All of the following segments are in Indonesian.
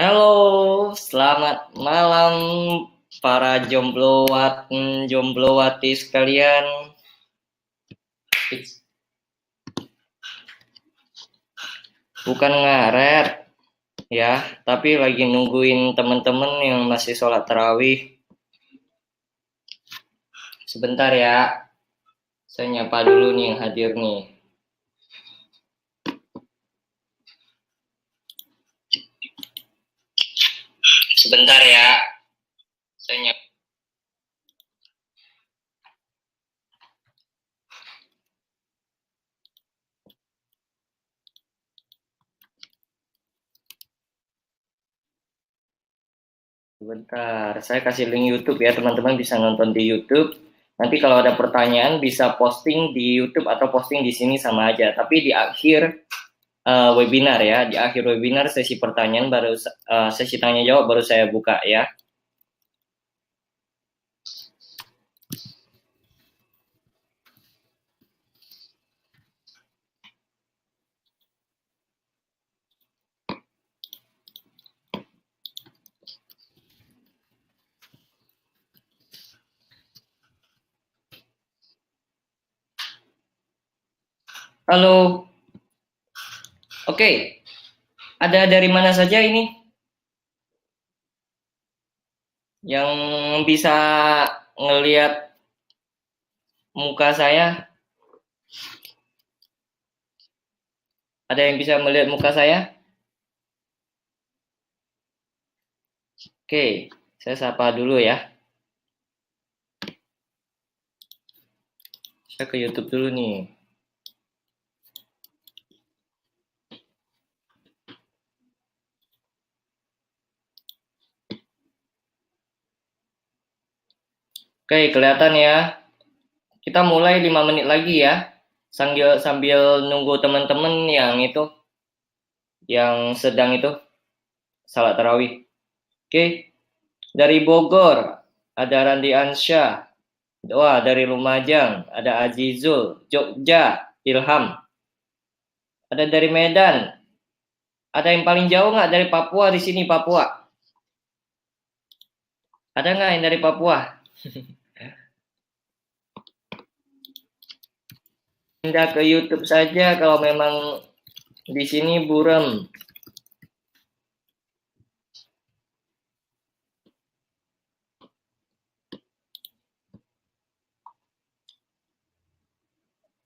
Halo, selamat malam para jomblowati sekalian. Bukan ngaret ya, tapi lagi nungguin temen-temen yang masih sholat tarawih. Sebentar ya, saya nyapa dulu nih yang hadir nih. Sebentar ya, saya nyapa. Sebentar, saya kasih link YouTube ya, teman-teman bisa nonton di YouTube. Nanti kalau ada pertanyaan bisa posting di YouTube atau posting di sini sama aja. Tapi di akhir webinar ya, di akhir webinar sesi pertanyaan baru sesi tanya jawab baru saya buka ya. Halo, oke, ada dari mana saja ini yang bisa ngelihat muka saya? Ada yang bisa melihat muka saya? Oke, saya sapa dulu ya. Saya ke YouTube dulu nih. Oke, kelihatan ya. Kita mulai 5 menit lagi ya. Sambil nunggu teman-teman yang sedang itu salat tarawih. Oke, dari Bogor ada Randi Ansyah. Wah, dari Lumajang ada Azizul, Jogja, Ilham. Ada dari Medan. Ada yang paling jauh nggak dari Papua di sini Papua? Ada nggak yang dari Papua? Pindah ke YouTube saja kalau memang di sini buram.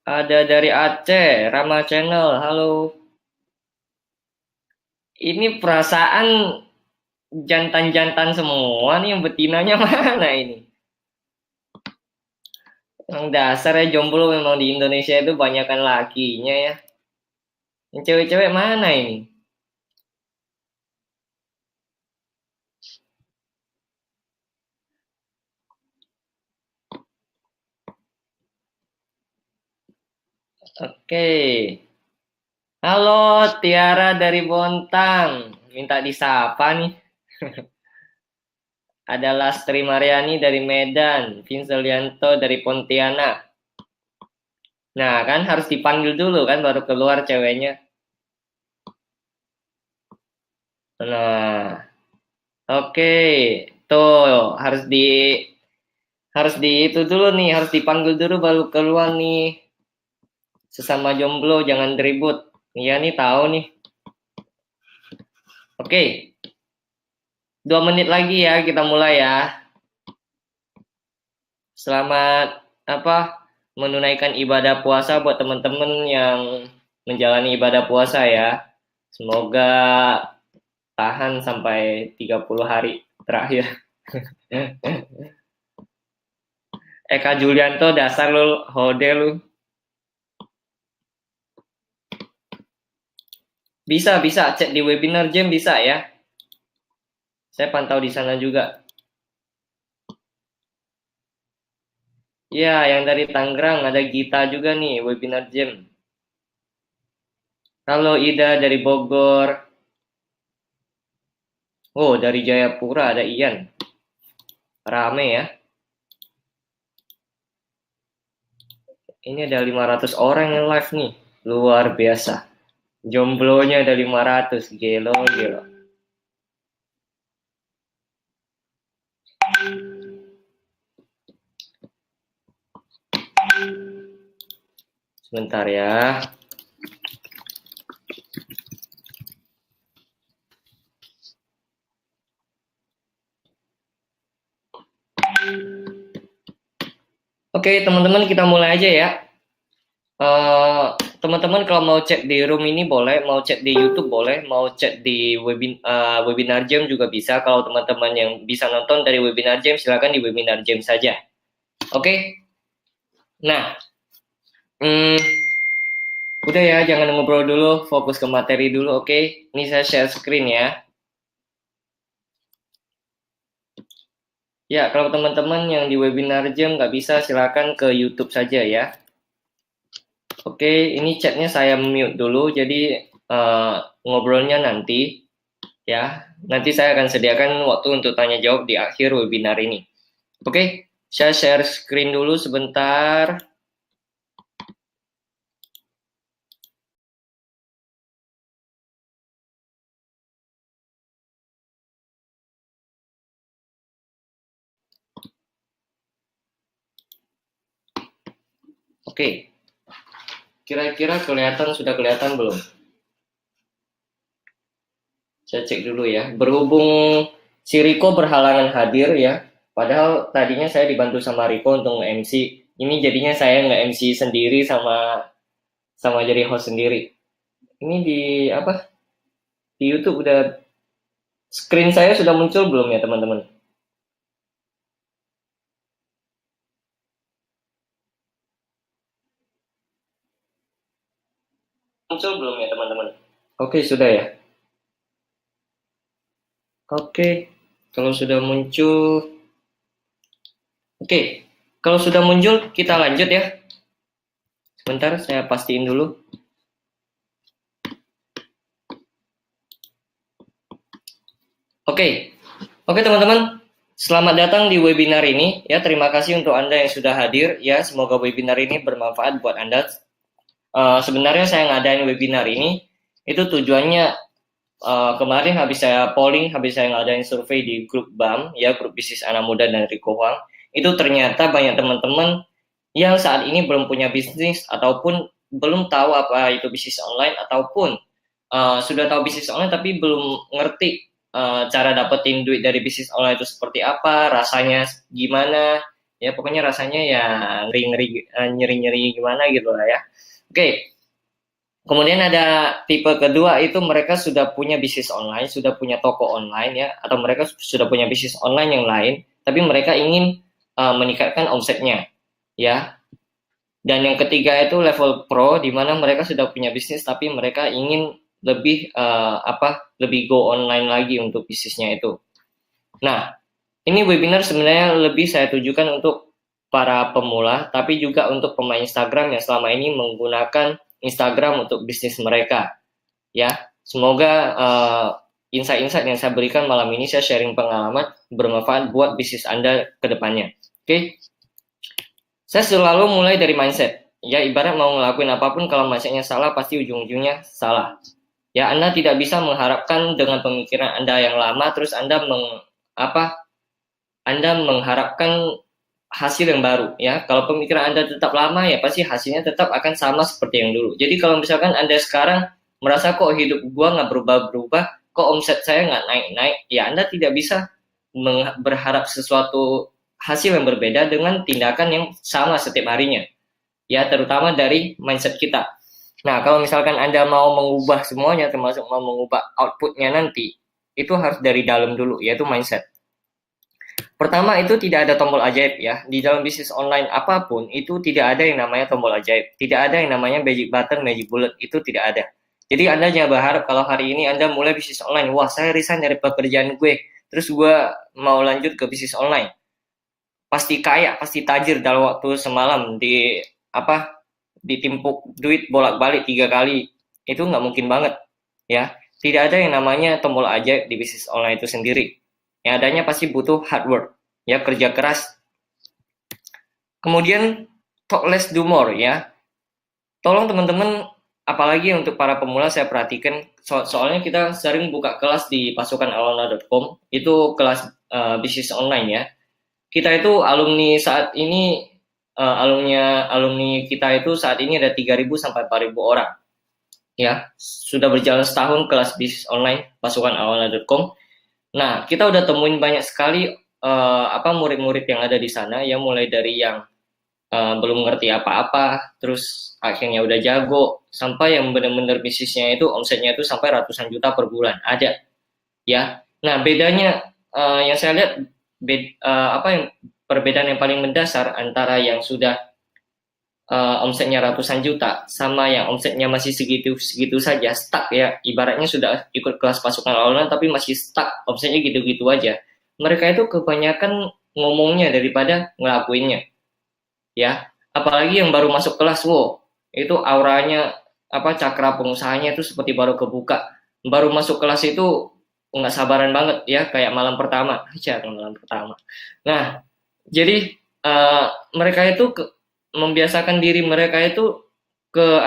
Ada dari Aceh, Rama Channel. Halo. Ini perasaan jantan-jantan semua nih, yang betinanya mana ini? Yang dasar ya jomblo memang di Indonesia itu banyakan lakinya ya. Yang cewek-cewek mana ini? Oke. Halo Tiara dari Bontang. Minta disapa nih. Ada Lastri Mariani dari Medan. Vincelianto dari Pontianak. Nah kan harus dipanggil dulu kan baru keluar ceweknya. Nah, oke. Tuh harus di itu dulu nih, harus dipanggil dulu baru keluar nih. Sesama jomblo jangan ribut. Iya nih tahu nih. Oke. 2 menit lagi ya kita mulai ya. Selamat menunaikan ibadah puasa buat teman-teman yang menjalani ibadah puasa ya. Semoga tahan sampai 30 hari terakhir. Eka Julianto dasar lu hode lu. Bisa cek di webinar jam bisa ya. Saya pantau di sana juga. Ya, yang dari Tangerang ada Gita juga nih webinar jam. Halo Ida dari Bogor. Oh, dari Jayapura ada Ian. Rame ya. Ini ada 500 orang yang live nih. Luar biasa. Jomblonya ada 500. Gelo. Sebentar ya. Oke, teman-teman, kita mulai aja ya. Teman-teman kalau mau cek di room ini boleh, mau cek di YouTube boleh, mau cek di webinar jam juga bisa. Kalau teman-teman yang bisa nonton dari webinar jam, silakan di webinar jam saja. Oke. Nah, udah ya, jangan ngobrol dulu, fokus ke materi dulu, oke? Ini saya share screen ya. Ya, kalau teman-teman yang di webinar jam nggak bisa, silakan ke YouTube saja ya. Oke, ini chatnya saya mute dulu, jadi ngobrolnya nanti ya. Nanti saya akan sediakan waktu untuk tanya jawab di akhir webinar ini. Oke, saya share screen dulu sebentar. Oke, kira-kira sudah kelihatan belum? Saya cek dulu ya. Berhubung si Riko berhalangan hadir ya, padahal tadinya saya dibantu sama Riko untuk nge-MC. Ini jadinya saya nge-MC sendiri sama jadi host sendiri. Ini di apa? Di YouTube udah screen saya sudah muncul belum ya teman-teman? Muncul belum ya teman-teman? Oke, sudah ya. Oke, kalau sudah muncul. Oke, kalau sudah muncul kita lanjut ya. Sebentar saya pastiin dulu. Oke, teman-teman, selamat datang di webinar ini. Ya, terima kasih untuk Anda yang sudah hadir. Ya, semoga webinar ini bermanfaat buat Anda. Sebenarnya saya ngadain webinar ini itu tujuannya kemarin habis saya polling, habis saya ngadain survei di grup BAM, ya grup bisnis anak muda dan Riko Huang. Itu ternyata banyak teman-teman yang saat ini belum punya bisnis ataupun belum tahu apa itu bisnis online ataupun sudah tahu bisnis online tapi belum ngerti cara dapetin duit dari bisnis online itu seperti apa, rasanya gimana, ya pokoknya rasanya ya nyeri-nyeri gimana gitu lah ya. Oke. Kemudian ada tipe kedua itu mereka sudah punya bisnis online, sudah punya toko online ya, atau mereka sudah punya bisnis online yang lain, tapi mereka ingin meningkatkan omsetnya ya. Dan yang ketiga itu level pro, di mana mereka sudah punya bisnis tapi mereka ingin lebih lebih go online lagi untuk bisnisnya itu. Nah, ini webinar sebenarnya lebih saya tujukan untuk para pemula, tapi juga untuk pemain Instagram yang selama ini menggunakan Instagram untuk bisnis mereka. Ya, semoga insight-insight yang saya berikan malam ini saya sharing pengalaman bermanfaat buat bisnis Anda ke depannya. Oke. Saya selalu mulai dari mindset. Ya, ibarat mau ngelakuin apapun kalau mindsetnya salah pasti ujung-ujungnya salah. Ya, Anda tidak bisa mengharapkan dengan pemikiran Anda yang lama terus Anda mengharapkan hasil yang baru ya. Kalau pemikiran Anda tetap lama ya pasti hasilnya tetap akan sama seperti yang dulu. Jadi kalau misalkan Anda sekarang merasa kok hidup gua nggak berubah-berubah, kok omset saya nggak naik-naik, ya Anda tidak bisa berharap sesuatu hasil yang berbeda dengan tindakan yang sama setiap harinya. Ya, terutama dari mindset kita. Nah, kalau misalkan Anda mau mengubah semuanya, termasuk mau mengubah outputnya nanti, itu harus dari dalam dulu, yaitu mindset. Pertama itu tidak ada tombol ajaib ya. Di dalam bisnis online apapun itu tidak ada yang namanya tombol ajaib. Tidak ada yang namanya magic button, magic bullet. Itu tidak ada. Jadi Anda jangan berharap kalau hari ini Anda mulai bisnis online. Wah, saya resign dari pekerjaan gue. Terus gue mau lanjut ke bisnis online. Pasti kaya, pasti tajir dalam waktu semalam ditimpuk duit bolak-balik 3 kali. Itu nggak mungkin banget ya. Tidak ada yang namanya tombol ajaib di bisnis online itu sendiri. Yang adanya pasti butuh hard work, ya kerja keras. Kemudian talk less do more ya. Tolong teman-teman, apalagi untuk para pemula saya perhatikan soalnya kita sering buka kelas di pasukanalona.com, itu kelas bisnis online ya. Kita itu alumni saat ini alumni kita itu saat ini ada 3.000 sampai 4.000 orang. Ya, sudah berjalan setahun kelas bisnis online pasukan awalnya.com. Nah, kita udah temuin banyak sekali murid-murid yang ada di sana, yang mulai dari yang belum ngerti apa-apa, terus akhirnya udah jago, sampai yang benar-benar bisnisnya itu omsetnya itu sampai ratusan juta per bulan ada. Ya, nah bedanya yang saya lihat perbedaan yang paling mendasar antara yang sudah omsetnya ratusan juta sama yang omsetnya masih segitu saja, stuck ya, ibaratnya sudah ikut kelas pasukan online tapi masih stuck omsetnya gitu-gitu aja. Mereka itu kebanyakan ngomongnya daripada ngelakuinnya, ya. Apalagi yang baru masuk kelas, wow, itu auranya cakra pengusahanya itu seperti baru kebuka. Baru masuk kelas itu nggak sabaran banget ya, kayak malam pertama aja, malam pertama. Nah, jadi mereka itu membiasakan diri mereka itu ke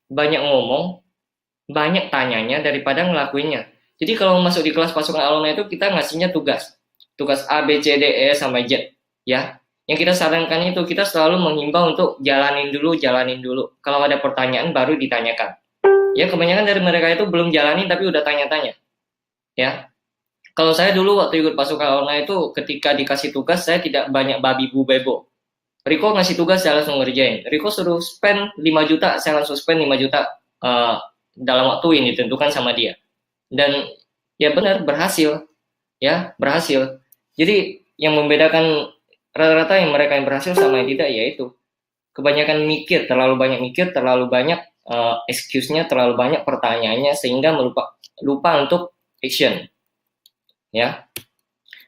banyak ngomong, banyak tanyanya daripada ngelakuinnya. Jadi kalau masuk di kelas pasukan alumni itu kita ngasihnya tugas A, B, C, D, E sampai Z, ya. Yang kita sarankan itu kita selalu menghimbau untuk jalanin dulu. Kalau ada pertanyaan baru ditanyakan. Ya, kebanyakan dari mereka itu belum jalanin tapi udah tanya-tanya, ya. Kalau saya dulu waktu ikut pasukan alumni itu ketika dikasih tugas saya tidak banyak babi bu bebo. Riko ngasih tugas, saya langsung ngerjain. Riko suruh spend 5 juta, saya langsung spend 5 juta dalam waktu yang ditentukan sama dia. Dan ya benar, berhasil. Ya, berhasil. Jadi yang membedakan rata-rata yang mereka yang berhasil sama yang tidak, yaitu kebanyakan mikir, terlalu banyak excuse-nya, terlalu banyak pertanyaannya, sehingga lupa untuk action. Ya.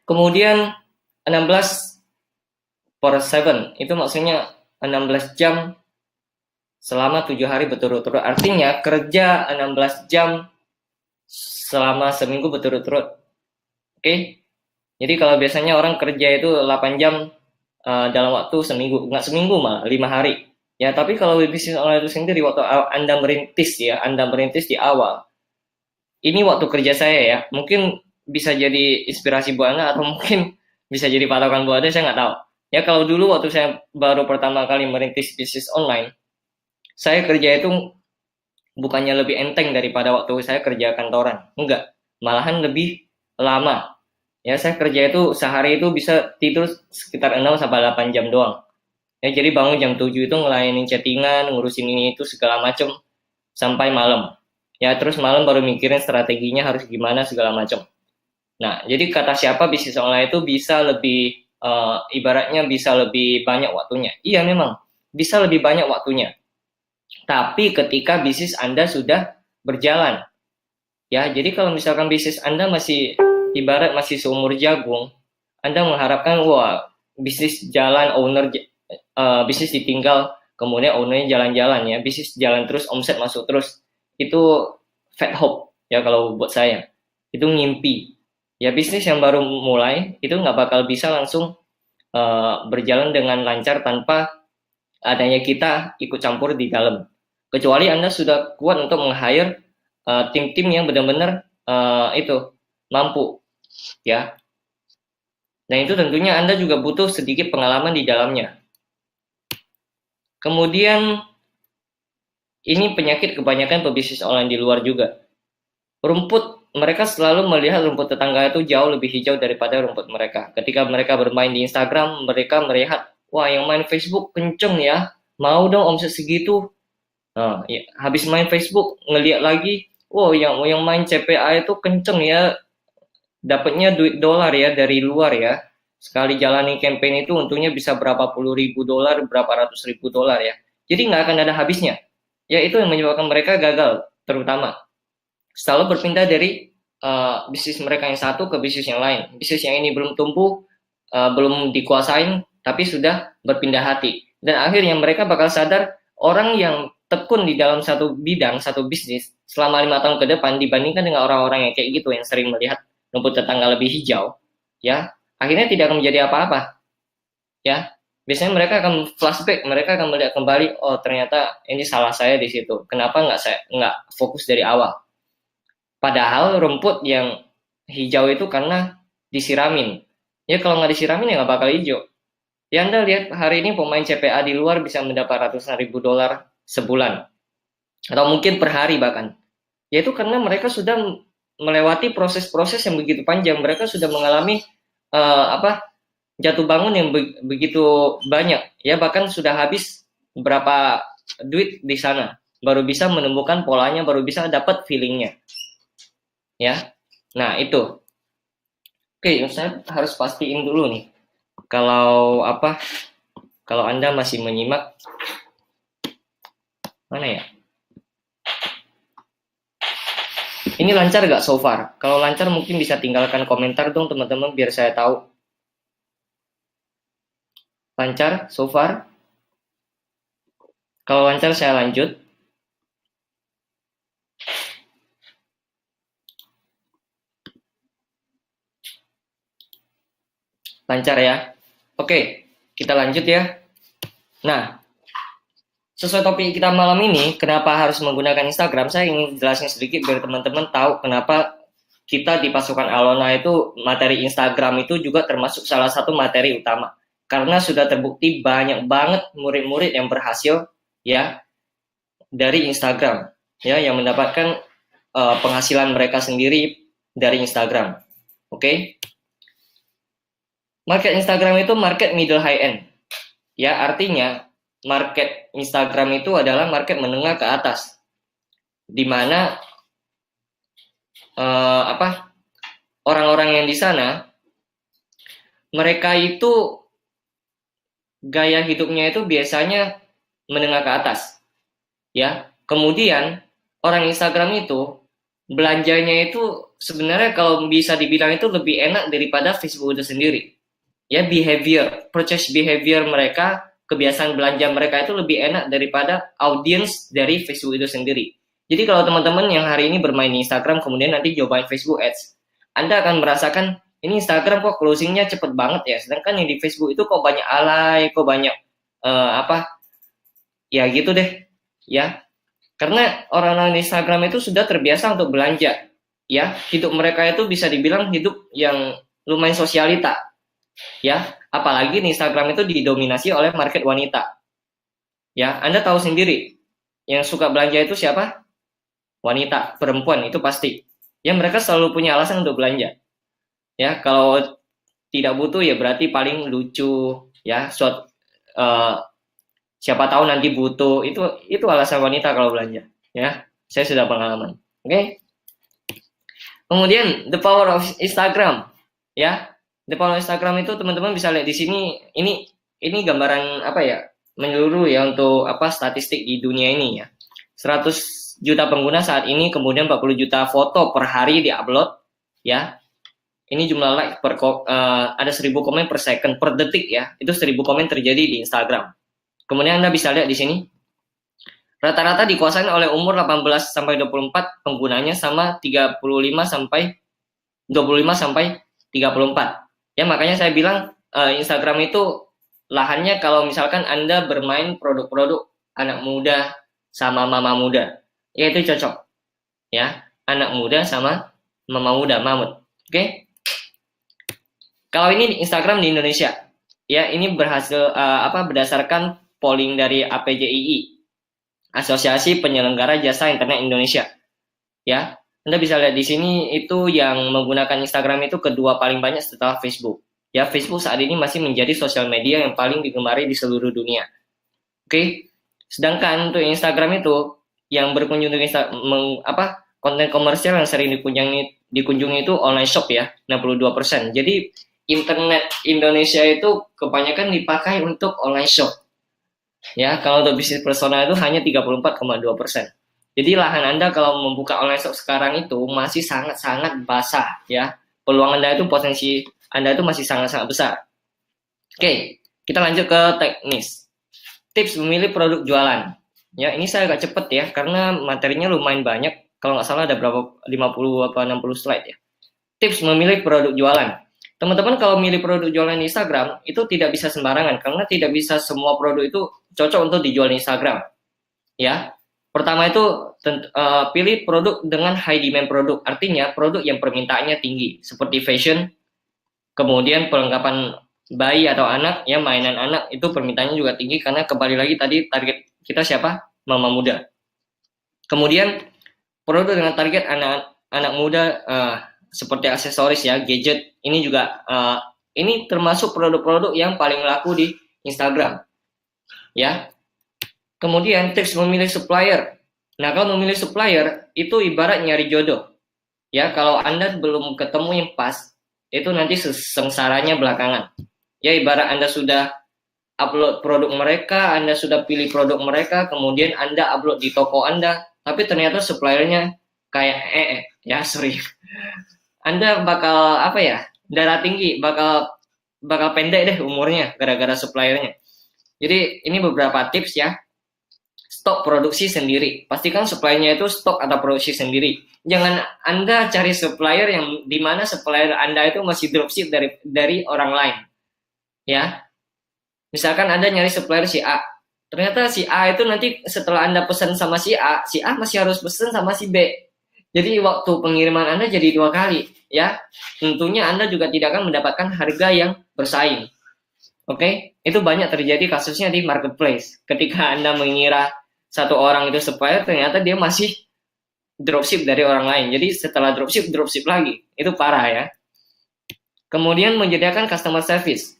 Kemudian 16/7 itu maksudnya 16 jam selama 7 hari berturut-turut. Artinya kerja 16 jam selama seminggu berturut-turut. Oke? Jadi kalau biasanya orang kerja itu 8 jam dalam waktu seminggu, nggak seminggu malah 5 hari. Ya, tapi kalau bisnis online itu sendiri, waktu Anda merintis di awal. Ini waktu kerja saya ya, mungkin bisa jadi inspirasi buat Anda atau mungkin bisa jadi patokan buat Anda, saya nggak tahu. Ya, kalau dulu waktu saya baru pertama kali merintis bisnis online, saya kerja itu bukannya lebih enteng daripada waktu saya kerja kantoran. Enggak, malahan lebih lama. Ya, saya kerja itu sehari itu bisa tidur sekitar 6-8 jam doang. Ya, jadi bangun jam 7 itu ngelayanin chattingan, ngurusin ini itu segala macam sampai malam. Ya, terus malam baru mikirin strateginya harus gimana segala macam. Nah, jadi kata siapa bisnis online itu bisa lebih ibaratnya bisa lebih banyak waktunya. Iya, memang bisa lebih banyak waktunya. Tapi ketika bisnis Anda sudah berjalan, ya, jadi kalau misalkan bisnis Anda masih ibarat masih seumur jagung, Anda mengharapkan wah bisnis jalan, bisnis ditinggal, kemudian ownernya jalan-jalan ya, bisnis jalan terus, omset masuk terus, itu fat hope ya kalau buat saya, itu ngimpi. Ya, bisnis yang baru mulai itu nggak bakal bisa langsung berjalan dengan lancar tanpa adanya kita ikut campur di dalam. Kecuali Anda sudah kuat untuk meng-hire tim-tim yang benar-benar itu mampu, ya. Nah, itu tentunya Anda juga butuh sedikit pengalaman di dalamnya. Kemudian ini penyakit kebanyakan pebisnis online di luar juga. Mereka selalu melihat rumput tetangga itu jauh lebih hijau daripada rumput mereka. Ketika mereka bermain di Instagram, mereka melihat, wah yang main Facebook kenceng ya, mau dong omset segitu. Nah, ya, habis main Facebook, ngelihat lagi, wow yang main CPA itu kenceng ya, dapatnya duit dolar ya dari luar ya. Sekali jalani campaign itu untungnya bisa berapa puluh ribu dolar, berapa ratus ribu dolar ya. Jadi nggak akan ada habisnya. Ya, itu yang menyebabkan mereka gagal, terutama selalu berpindah dari bisnis mereka yang satu ke bisnis yang lain. Bisnis yang ini belum tumbuh, belum dikuasain, tapi sudah berpindah hati. Dan akhirnya mereka bakal sadar, orang yang tekun di dalam satu bidang, satu bisnis, selama 5 tahun ke depan, dibandingkan dengan orang-orang yang kayak gitu, yang sering melihat rumput tetangga lebih hijau, ya, akhirnya tidak akan menjadi apa-apa. Ya, biasanya mereka akan flashback, mereka akan melihat kembali, oh ternyata ini salah saya di situ. Kenapa nggak fokus dari awal? Padahal rumput yang hijau itu karena disiramin. Ya, kalau nggak disiramin ya nggak bakal hijau. Ya Anda lihat hari ini pemain CPA di luar bisa mendapat ratusan ribu dolar sebulan. Atau mungkin per hari bahkan. Yaitu karena mereka sudah melewati proses-proses yang begitu panjang. Mereka sudah mengalami jatuh bangun yang begitu banyak. Ya bahkan sudah habis berapa duit di sana. Baru bisa menemukan polanya, baru bisa dapat feelingnya. Ya, nah itu. Oke, saya harus pastiin dulu nih. Kalau Anda masih menyimak, mana ya? Ini lancar gak so far? Kalau lancar mungkin bisa tinggalkan komentar dong teman-teman biar saya tahu. Lancar so far? Kalau lancar saya lanjut. Lancar ya? Oke, kita lanjut ya. Nah, sesuai topik kita malam ini, kenapa harus menggunakan Instagram? Saya ingin jelasin sedikit biar teman-teman tahu kenapa kita di pasukan Alona itu materi Instagram itu juga termasuk salah satu materi utama. Karena sudah terbukti banyak banget murid-murid yang berhasil ya dari Instagram ya yang mendapatkan penghasilan mereka sendiri dari Instagram. Oke. Market Instagram itu market middle high end. Ya, artinya market Instagram itu adalah market menengah ke atas. Di mana orang-orang yang di sana mereka itu gaya hidupnya itu biasanya menengah ke atas. Ya. Kemudian orang Instagram itu belanjanya itu sebenarnya kalau bisa dibilang itu lebih enak daripada Facebook itu sendiri. Ya, purchase behavior mereka, kebiasaan belanja mereka itu lebih enak daripada audience dari Facebook itu sendiri. Jadi kalau teman-teman yang hari ini bermain di Instagram kemudian nanti cobain Facebook Ads, Anda akan merasakan ini Instagram kok closingnya cepet banget ya, sedangkan yang di Facebook itu kok banyak alay, kok banyak ya gitu deh, ya. Karena orang-orang di Instagram itu sudah terbiasa untuk belanja, ya. Hidup mereka itu bisa dibilang hidup yang lumayan sosialita, ya. Apalagi di Instagram itu didominasi oleh market wanita, ya. Anda tahu sendiri, yang suka belanja itu siapa? Wanita, perempuan itu pasti. Ya mereka selalu punya alasan untuk belanja, ya. Kalau tidak butuh ya berarti paling lucu, ya. Siapa tahu nanti butuh, itu alasan wanita kalau belanja, ya. Saya sudah pengalaman. Oke. Kemudian the power of Instagram, ya. The power of Instagram itu teman-teman bisa lihat di sini. Ini gambaran menyeluruh ya untuk statistik di dunia ini ya. 100 juta pengguna saat ini, kemudian 40 juta foto per hari diupload, ya. Ini jumlah like ada 1000 komen per second per detik ya. Itu 1000 komen terjadi di Instagram. Kemudian Anda bisa lihat di sini. Rata-rata dikuasai oleh umur 18 sampai 24 penggunanya sama 35 sampai 34. Ya makanya saya bilang Instagram itu lahannya kalau misalkan Anda bermain produk-produk anak muda sama mama muda. Ya itu cocok. Ya, anak muda sama mama muda, mamut. Oke? Kalau ini Instagram di Indonesia. Ya, ini berhasil berdasarkan polling dari APJII, Asosiasi Penyelenggara Jasa Internet Indonesia. Ya, Anda bisa lihat di sini itu yang menggunakan Instagram itu kedua paling banyak setelah Facebook. Ya, Facebook saat ini masih menjadi sosial media yang paling digemari di seluruh dunia. Oke. Sedangkan untuk Instagram itu yang berkunjung ke konten komersial yang sering dikunjungi itu online shop ya, 62%. Jadi internet Indonesia itu kebanyakan dipakai untuk online shop. Ya, kalau untuk bisnis personal itu hanya 34,2%. Jadi lahan Anda kalau membuka online shop sekarang itu masih sangat-sangat basah ya. Peluang Anda itu potensi Anda itu masih sangat-sangat besar. Oke, kita lanjut ke teknis. Tips memilih produk jualan. Ya, ini saya agak cepet ya karena materinya lumayan banyak. Kalau nggak salah ada berapa 50 atau 60 slide ya. Tips memilih produk jualan. Teman-teman kalau milih produk jualan di Instagram itu tidak bisa sembarangan karena tidak bisa semua produk itu cocok untuk dijual di Instagram. Ya. Pertama itu pilih produk dengan high demand produk, artinya produk yang permintaannya tinggi seperti fashion, kemudian perlengkapan bayi atau anak, ya mainan anak itu permintaannya juga tinggi karena kembali lagi tadi target kita siapa? Mama muda. Kemudian produk dengan target anak muda seperti aksesoris ya, gadget, ini juga ini termasuk produk-produk yang paling laku di Instagram. Ya. Kemudian tips memilih supplier. Nah, kalau memilih supplier itu ibarat nyari jodoh. Ya, kalau Anda belum ketemu yang pas, itu nanti sengsaranya belakangan. Ya, ibarat Anda sudah upload produk mereka, Anda sudah pilih produk mereka, kemudian Anda upload di toko Anda, tapi ternyata suppliernya kayak ya sorry. Anda bakal apa ya? Darah tinggi, bakal pendek deh umurnya gara-gara suppliernya. Jadi ini beberapa tips ya. Stok produksi sendiri. Pastikan suppliernya itu stok atau produksi sendiri. Jangan Anda cari supplier yang dimana supplier Anda itu masih dropship dari orang lain. Ya, misalkan Anda nyari supplier si A, ternyata si A itu nanti setelah Anda pesan sama si A masih harus pesan sama si B. Jadi waktu pengiriman Anda jadi 2 kali, ya. Tentunya Anda juga tidak akan mendapatkan harga yang bersaing. Oke, itu banyak terjadi kasusnya di marketplace. Ketika Anda mengira satu orang itu supplier, ternyata dia masih dropship dari orang lain. Jadi setelah dropship lagi. Itu parah ya. Kemudian menyediakan customer service.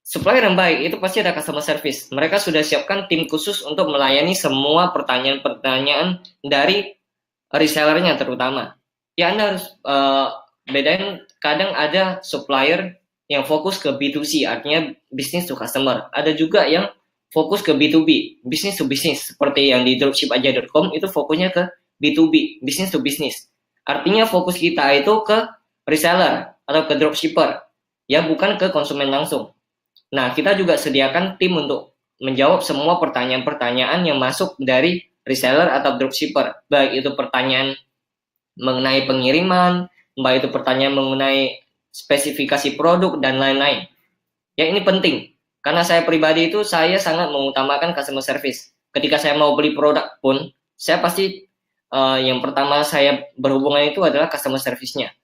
Supplier yang baik itu pasti ada customer service. Mereka sudah siapkan tim khusus untuk melayani semua pertanyaan-pertanyaan dari resellernya terutama. Ya Anda harus bedain, kadang ada supplier yang fokus ke B2C, artinya business to customer. Ada juga yang fokus ke B2B, business to business. Seperti yang di dropshipaja.com itu fokusnya ke B2B, business to business. Artinya fokus kita itu ke reseller atau ke dropshipper, ya bukan ke konsumen langsung. Nah, kita juga sediakan tim untuk menjawab semua pertanyaan-pertanyaan yang masuk dari reseller atau dropshipper. Baik itu pertanyaan mengenai pengiriman, baik itu pertanyaan mengenai spesifikasi produk, dan lain-lain. Ya, ini penting. Karena saya pribadi itu, saya sangat mengutamakan customer service. Ketika saya mau beli produk pun, saya pasti yang pertama saya berhubungan itu adalah customer service-nya.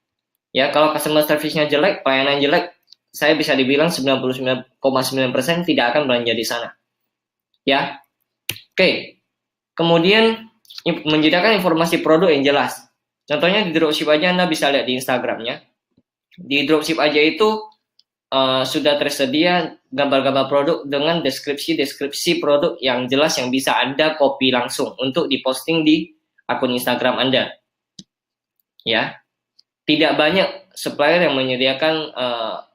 Ya, kalau customer service-nya jelek, pelayanan jelek, saya bisa dibilang 99,9% tidak akan belanja di sana. Ya, oke. Kemudian menyediakan informasi produk yang jelas. Contohnya di dropship aja Anda bisa lihat di Instagramnya. Di dropship aja itu sudah tersedia gambar-gambar produk dengan deskripsi produk yang jelas yang bisa Anda copy langsung untuk diposting di akun Instagram Anda. Ya, tidak banyak supplier yang menyediakan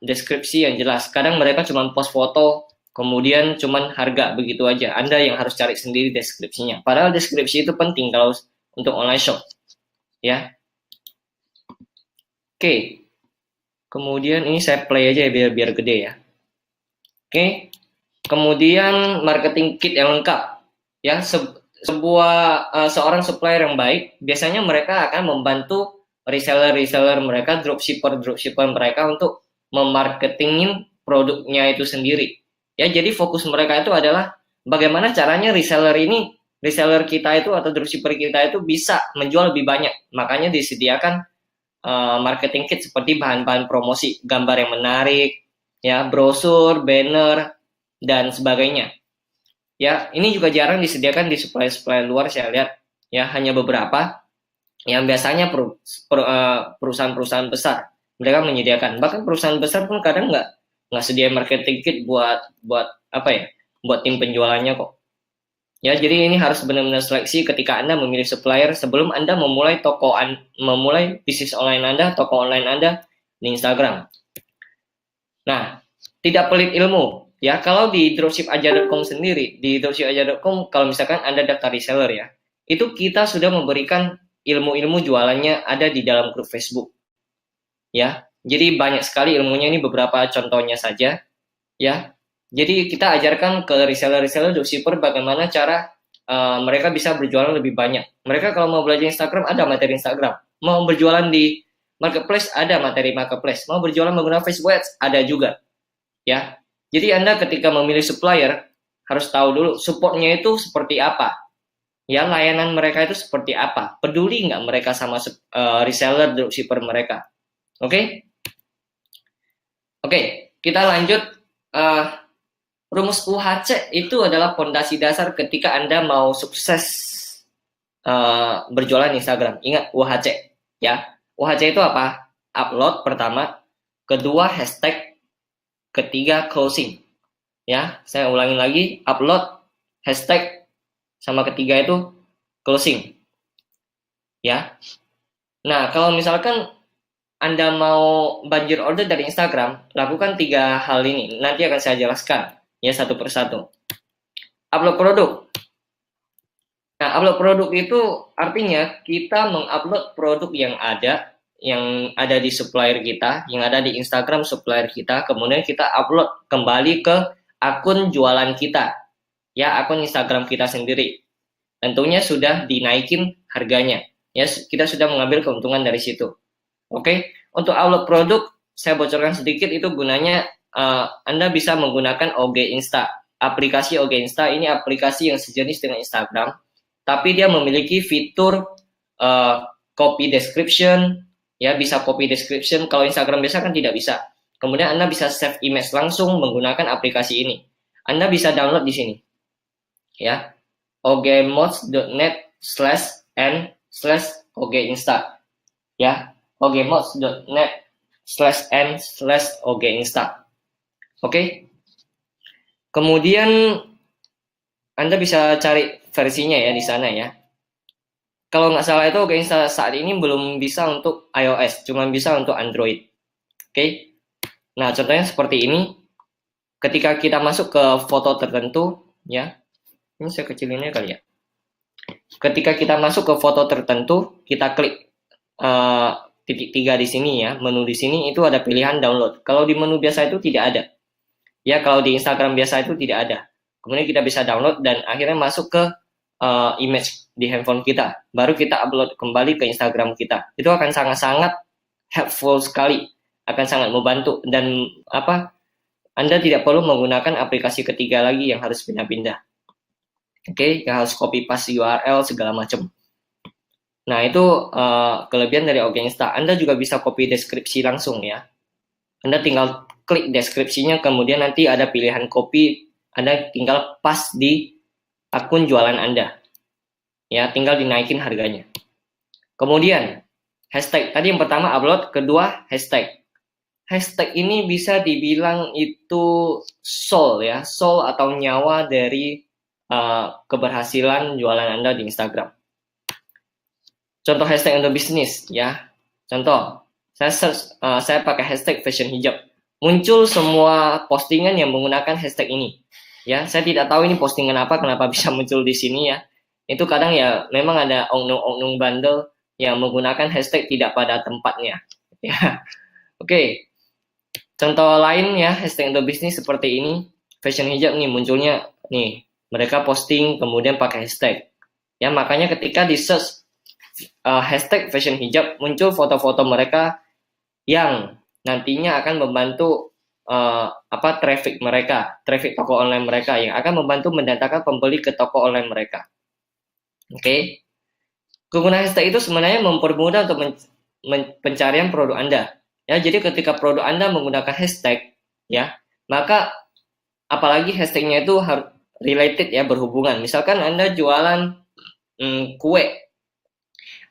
deskripsi yang jelas. Kadang mereka cuma post foto, kemudian cuma harga begitu aja. Anda yang harus cari sendiri deskripsinya. Padahal deskripsi itu penting kalau untuk online shop. Ya. Oke. Kemudian ini saya play aja ya biar gede ya. Oke. Kemudian marketing kit yang lengkap. Ya, seorang supplier yang baik biasanya mereka akan membantu reseller mereka, dropshipper mereka untuk memarketingin produknya itu sendiri. Ya, jadi fokus mereka itu adalah bagaimana caranya reseller kita itu atau dropshipper kita itu bisa menjual lebih banyak. Makanya disediakan marketing kit seperti bahan-bahan promosi, gambar yang menarik, ya, brosur, banner, dan sebagainya. Ya, ini juga jarang disediakan di supplier luar, saya lihat. Ya, hanya beberapa yang biasanya perusahaan-perusahaan besar mereka menyediakan. Bahkan perusahaan besar pun kadang nggak sedia marketing kit buat apa ya, buat tim penjualannya kok. Ya, jadi ini harus benar-benar seleksi ketika Anda memilih supplier sebelum Anda memulai bisnis online Anda, toko online Anda di Instagram. Nah, tidak pelit ilmu. Ya, kalau di dropshipaja.com sendiri, di dropshipaja.com kalau misalkan Anda daftar reseller ya, itu kita sudah memberikan ilmu-ilmu jualannya ada di dalam grup Facebook. Ya, jadi banyak sekali ilmunya, ini beberapa contohnya saja. Ya, jadi kita ajarkan ke reseller dropshipper bagaimana cara mereka bisa berjualan lebih banyak. Mereka kalau mau belajar Instagram, ada materi Instagram. Mau berjualan di marketplace, ada materi marketplace. Mau berjualan menggunakan Facebook Ads, ada juga. Ya, jadi Anda ketika memilih supplier harus tahu dulu supportnya itu seperti apa. Ya, layanan mereka itu seperti apa. Peduli nggak mereka sama reseller dropshipper mereka. Oke? Oke, kita lanjut. Rumus UHC itu adalah fondasi dasar ketika Anda mau sukses berjualan Instagram. Ingat UHC ya. UHC itu apa? Upload pertama, kedua hashtag, ketiga closing. Ya, saya ulangin lagi, upload, hashtag, sama ketiga itu closing. Ya. Nah, kalau misalkan Anda mau banjir order dari Instagram, lakukan 3 hal ini. Nanti akan saya jelaskan ya satu persatu. Upload produk. Nah, upload produk itu artinya kita mengupload produk yang ada di supplier kita, yang ada di Instagram supplier kita, kemudian kita upload kembali ke akun jualan kita, ya akun Instagram kita sendiri. Tentunya sudah dinaikin harganya, ya kita sudah mengambil keuntungan dari situ. Oke, untuk upload produk saya bocorkan sedikit, itu gunanya Anda bisa menggunakan OG Insta. Aplikasi OG Insta ini aplikasi yang sejenis dengan Instagram, tapi dia memiliki fitur copy description, ya bisa copy description. Kalau Instagram biasa kan tidak bisa. Kemudian Anda bisa save image langsung menggunakan aplikasi ini. Anda bisa download di sini, ya ogmods.net/n/oginsta, ya ogmods.net/n/oginsta. Oke. Kemudian Anda bisa cari versinya ya di sana ya. Kalau nggak salah itu Insta saat ini belum bisa untuk iOS, cuma bisa untuk Android. Oke. Nah, contohnya seperti ini. Ketika kita masuk ke foto tertentu, ya. Ini saya kecilinnya kali ya. Ketika kita masuk ke foto tertentu, kita klik titik 3 di sini ya, menu di sini itu ada pilihan download. Kalau di menu biasa itu tidak ada. Ya, kalau di Instagram biasa itu tidak ada. Kemudian kita bisa download dan akhirnya masuk ke image di handphone kita. Baru kita upload kembali ke Instagram kita. Itu akan sangat-sangat helpful sekali. Akan sangat membantu dan Anda tidak perlu menggunakan aplikasi ketiga lagi yang harus pindah-pindah. Oke, yang harus copy paste URL segala macam. Nah, itu kelebihan dari OG Insta. Anda juga bisa copy deskripsi langsung ya. Anda tinggal klik deskripsinya, kemudian nanti ada pilihan copy, Anda tinggal paste di akun jualan Anda. Ya, tinggal dinaikin harganya. Kemudian, hashtag. Tadi yang pertama upload, kedua hashtag. Hashtag ini bisa dibilang itu soul ya, soul atau nyawa dari keberhasilan jualan Anda di Instagram. Contoh hashtag untuk bisnis ya. Contoh, saya pakai hashtag fashion hijab. Muncul semua postingan yang menggunakan hashtag ini. Ya, saya tidak tahu ini postingan apa, kenapa bisa muncul di sini ya. Itu kadang ya memang ada oknum-oknum bandel yang menggunakan hashtag tidak pada tempatnya. Ya, oke. Contoh lain ya, hashtag untuk bisnis seperti ini. Fashion hijab nih munculnya nih. Mereka posting kemudian pakai hashtag. Ya, makanya ketika di search hashtag fashion hijab, muncul foto-foto mereka yang nantinya akan membantu traffic mereka, traffic toko online mereka yang akan membantu mendatangkan pembeli ke toko online mereka. Oke. Kegunaan hashtag itu sebenarnya mempermudah untuk pencarian produk Anda. Ya, jadi ketika produk Anda menggunakan hashtag, ya, maka apalagi hashtagnya itu harus related ya, berhubungan. Misalkan Anda jualan kue,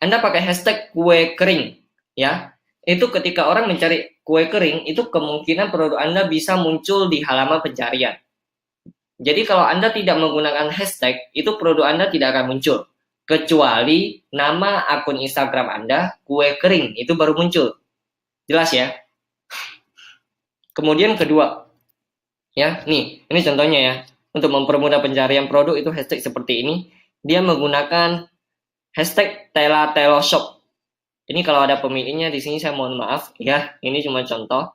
Anda pakai hashtag kue kering, ya. Itu ketika orang mencari kue kering, itu kemungkinan produk Anda bisa muncul di halaman pencarian. Jadi kalau Anda tidak menggunakan hashtag, itu produk Anda tidak akan muncul. Kecuali nama akun Instagram Anda, kue kering, itu baru muncul. Jelas ya? Kemudian kedua, ya, nih, ini contohnya ya. Untuk mempermudah pencarian produk itu hashtag seperti ini. Dia menggunakan hashtag #TelaTeloShop. Ini kalau ada pemiliknya di sini saya mohon maaf ya. Ini cuma contoh.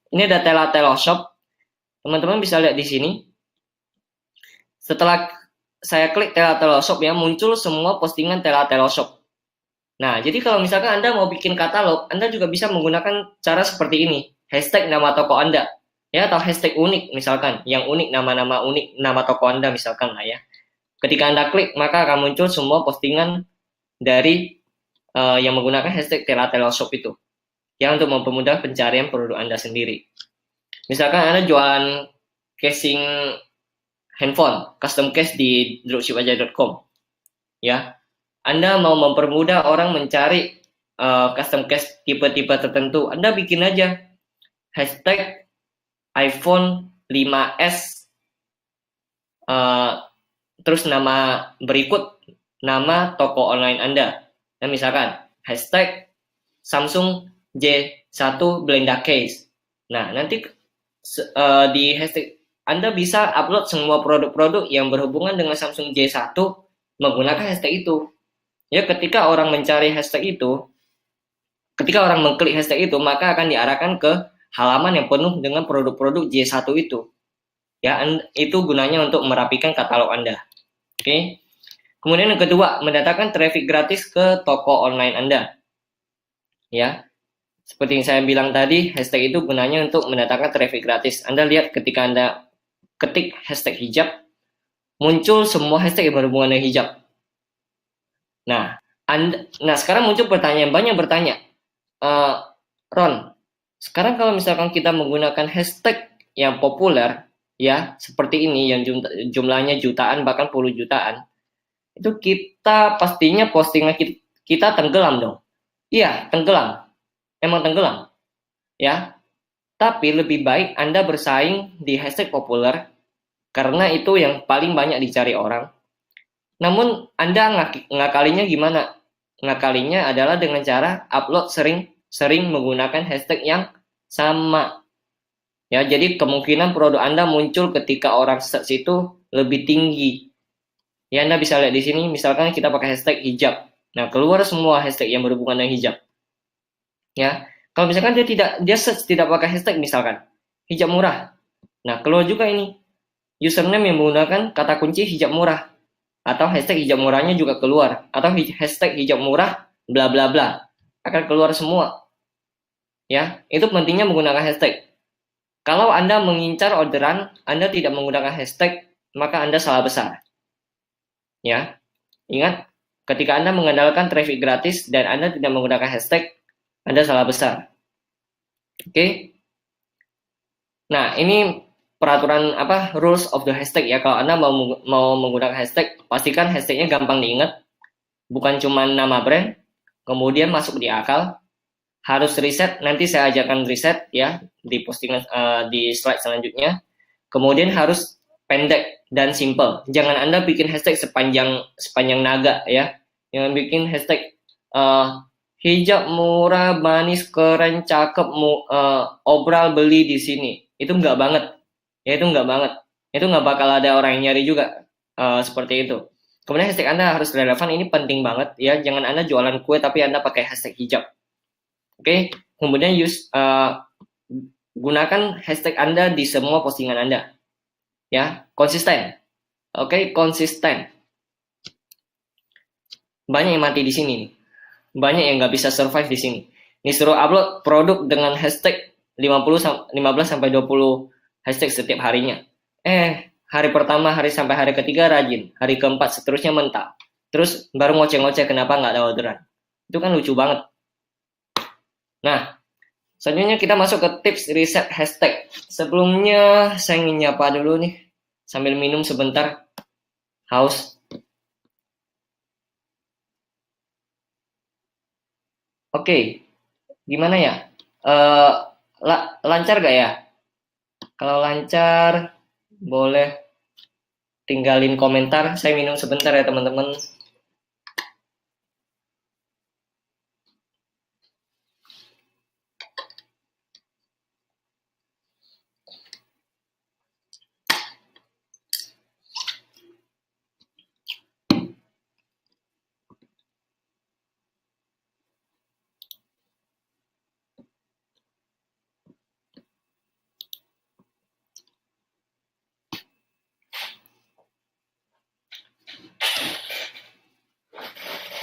Ini ada #TelaTeloShop. Teman-teman bisa lihat di sini. Setelah saya klik #TelaTeloShop ya, muncul semua postingan #TelaTeloShop. Nah, jadi kalau misalkan Anda mau bikin katalog, Anda juga bisa menggunakan cara seperti ini. Hashtag nama toko Anda. Ya, atau hashtag unik misalkan, yang unik, nama-nama unik, nama toko Anda misalkan lah ya. Ketika Anda klik, maka akan muncul semua postingan dari yang menggunakan hashtag #TelaTeloShop itu. Ya, untuk mempermudah pencarian produk Anda sendiri. Misalkan Anda jualan casing handphone, custom case di dropshipaja.com, ya. Anda mau mempermudah orang mencari custom case tipe-tipe tertentu, Anda bikin aja hashtag iPhone 5S, terus nama berikut nama toko online Anda. Nah, misalkan hashtag Samsung J1 Blenda Case. Nah, nanti di hashtag Anda bisa upload semua produk-produk yang berhubungan dengan Samsung J1 menggunakan hashtag itu. Ya, ketika orang mencari hashtag itu, ketika orang mengklik hashtag itu, maka akan diarahkan ke halaman yang penuh dengan produk-produk J1 itu. Ya, itu gunanya untuk merapikan katalog Anda. Oke. Kemudian yang kedua, mendatangkan traffic gratis ke toko online Anda. Ya. Seperti yang saya bilang tadi, hashtag itu gunanya untuk mendatangkan traffic gratis. Anda lihat ketika Anda ketik hashtag hijab, muncul semua hashtag yang berhubungan dengan hijab. Nah, sekarang muncul pertanyaan, banyak bertanya, Ron, sekarang kalau misalkan kita menggunakan hashtag yang populer, ya, seperti ini, yang jumlahnya jutaan, bahkan puluh jutaan, itu kita pastinya postingan kita tenggelam dong. Iya, tenggelam. Emang tenggelam. Ya, tapi lebih baik Anda bersaing di hashtag populer, karena itu yang paling banyak dicari orang. Namun Anda ngakalinya gimana? Ngakalinya adalah dengan cara upload sering menggunakan hashtag yang sama. Ya, jadi kemungkinan produk Anda muncul ketika orang search itu lebih tinggi. Ya, Anda bisa lihat di sini, misalkan kita pakai hashtag hijab. Nah, keluar semua hashtag yang berhubungan dengan hijab. Ya, kalau misalkan dia search tidak pakai hashtag, misalkan hijab murah. Nah, keluar juga ini username yang menggunakan kata kunci hijab murah, atau hashtag hijab murahnya juga keluar, atau hashtag hijab murah bla bla bla, akan keluar semua. Ya, itu pentingnya menggunakan hashtag. Kalau Anda mengincar orderan, Anda tidak menggunakan hashtag, maka Anda salah besar. Ya, ingat, ketika Anda mengandalkan traffic gratis dan Anda tidak menggunakan hashtag, Anda salah besar. Oke. Nah, ini peraturan rules of the hashtag ya. Kalau Anda mau menggunakan hashtag, pastikan hashtagnya gampang diingat, bukan cuma nama brand, kemudian masuk di akal, harus riset. Nanti saya ajarkan riset ya di postingan di slide selanjutnya. Kemudian harus pendek dan simple. Jangan Anda bikin hashtag sepanjang naga ya. Jangan bikin hashtag hijab murah, manis, keren, cakep, obral beli di sini. Itu nggak banget. Ya, itu nggak banget. Itu nggak bakal ada orang yang nyari juga seperti itu. Kemudian hashtag Anda harus relevan. Ini penting banget ya. Jangan Anda jualan kue tapi Anda pakai hashtag hijab. Oke. Kemudian gunakan hashtag Anda di semua postingan Anda. Ya, konsisten. Oke, konsisten. Banyak yang mati di sini nih. Banyak yang nggak bisa survive di sini. Ini suruh upload produk dengan hashtag 15 sampai 20 hashtag setiap harinya. Hari pertama, hari sampai hari ketiga rajin, hari keempat seterusnya mental. Terus baru ngoceh-ngoceh kenapa nggak ada orderan. Itu kan lucu banget. Nah, selanjutnya kita masuk ke tips riset hashtag. Sebelumnya saya ingin nyapa dulu nih, sambil minum sebentar. Haus. Oke, gimana ya? Lancar gak ya? Kalau lancar, boleh tinggalin komentar. Saya minum sebentar ya teman-teman.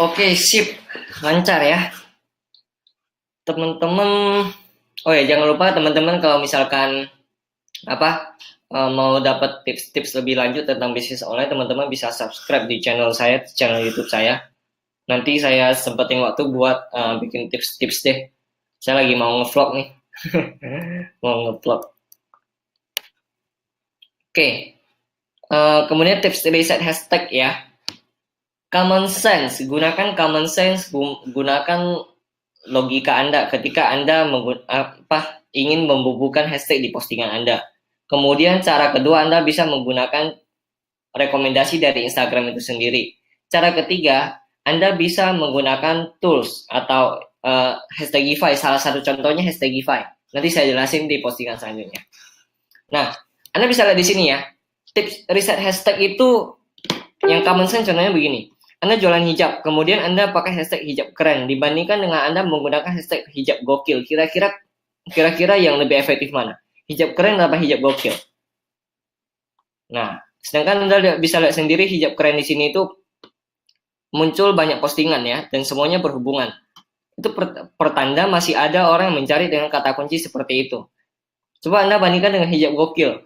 Oke, sip. Lancar ya. Teman-teman, oh ya jangan lupa teman-teman kalau misalkan mau dapat tips-tips lebih lanjut tentang bisnis online, teman-teman bisa subscribe di channel saya, channel YouTube saya. Nanti saya sempetin waktu buat bikin tips-tips deh. Saya lagi mau ngevlog nih. Mau ngevlog. Oke. Kemudian tips reset hashtag ya. Common sense, gunakan common sense, gunakan logika Anda ketika Anda ingin membubuhkan hashtag di postingan Anda. Kemudian cara kedua, Anda bisa menggunakan rekomendasi dari Instagram itu sendiri. Cara ketiga, Anda bisa menggunakan tools atau hashtagify. Salah satu contohnya hashtagify. Nanti saya jelasin di postingan selanjutnya. Nah, Anda bisa lihat di sini ya. Tips reset hashtag itu yang common sense contohnya begini. Anda jualan hijab, kemudian Anda pakai hashtag hijab keren dibandingkan dengan Anda menggunakan hashtag hijab gokil. Kira-kira yang lebih efektif mana? Hijab keren atau hijab gokil? Nah, sedangkan Anda bisa lihat sendiri hijab keren di sini itu muncul banyak postingan ya, dan semuanya berhubungan. Itu pertanda masih ada orang yang mencari dengan kata kunci seperti itu. Coba Anda bandingkan dengan hijab gokil.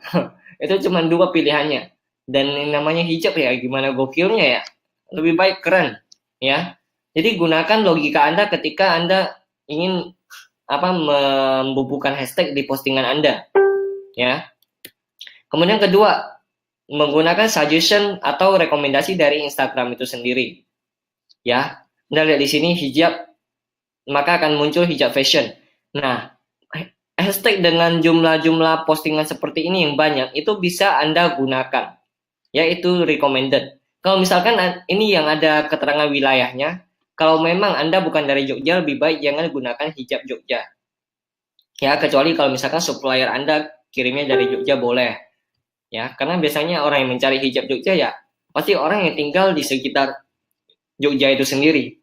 Itu cuma 2 pilihannya. Dan namanya hijab ya, gimana gokilnya ya? Lebih baik keren ya. Jadi gunakan logika Anda ketika Anda ingin membubuhkan hashtag di postingan Anda ya. Kemudian kedua, menggunakan suggestion atau rekomendasi dari Instagram itu sendiri ya. Anda lihat di sini hijab, maka akan muncul hijab fashion. Nah, hashtag dengan jumlah-jumlah postingan seperti ini yang banyak itu bisa Anda gunakan, yaitu recommended. Kalau misalkan ini yang ada keterangan wilayahnya, kalau memang Anda bukan dari Jogja, lebih baik jangan gunakan hijab Jogja. Ya, kecuali kalau misalkan supplier Anda kirimnya dari Jogja boleh. Ya, karena biasanya orang yang mencari hijab Jogja ya pasti orang yang tinggal di sekitar Jogja itu sendiri.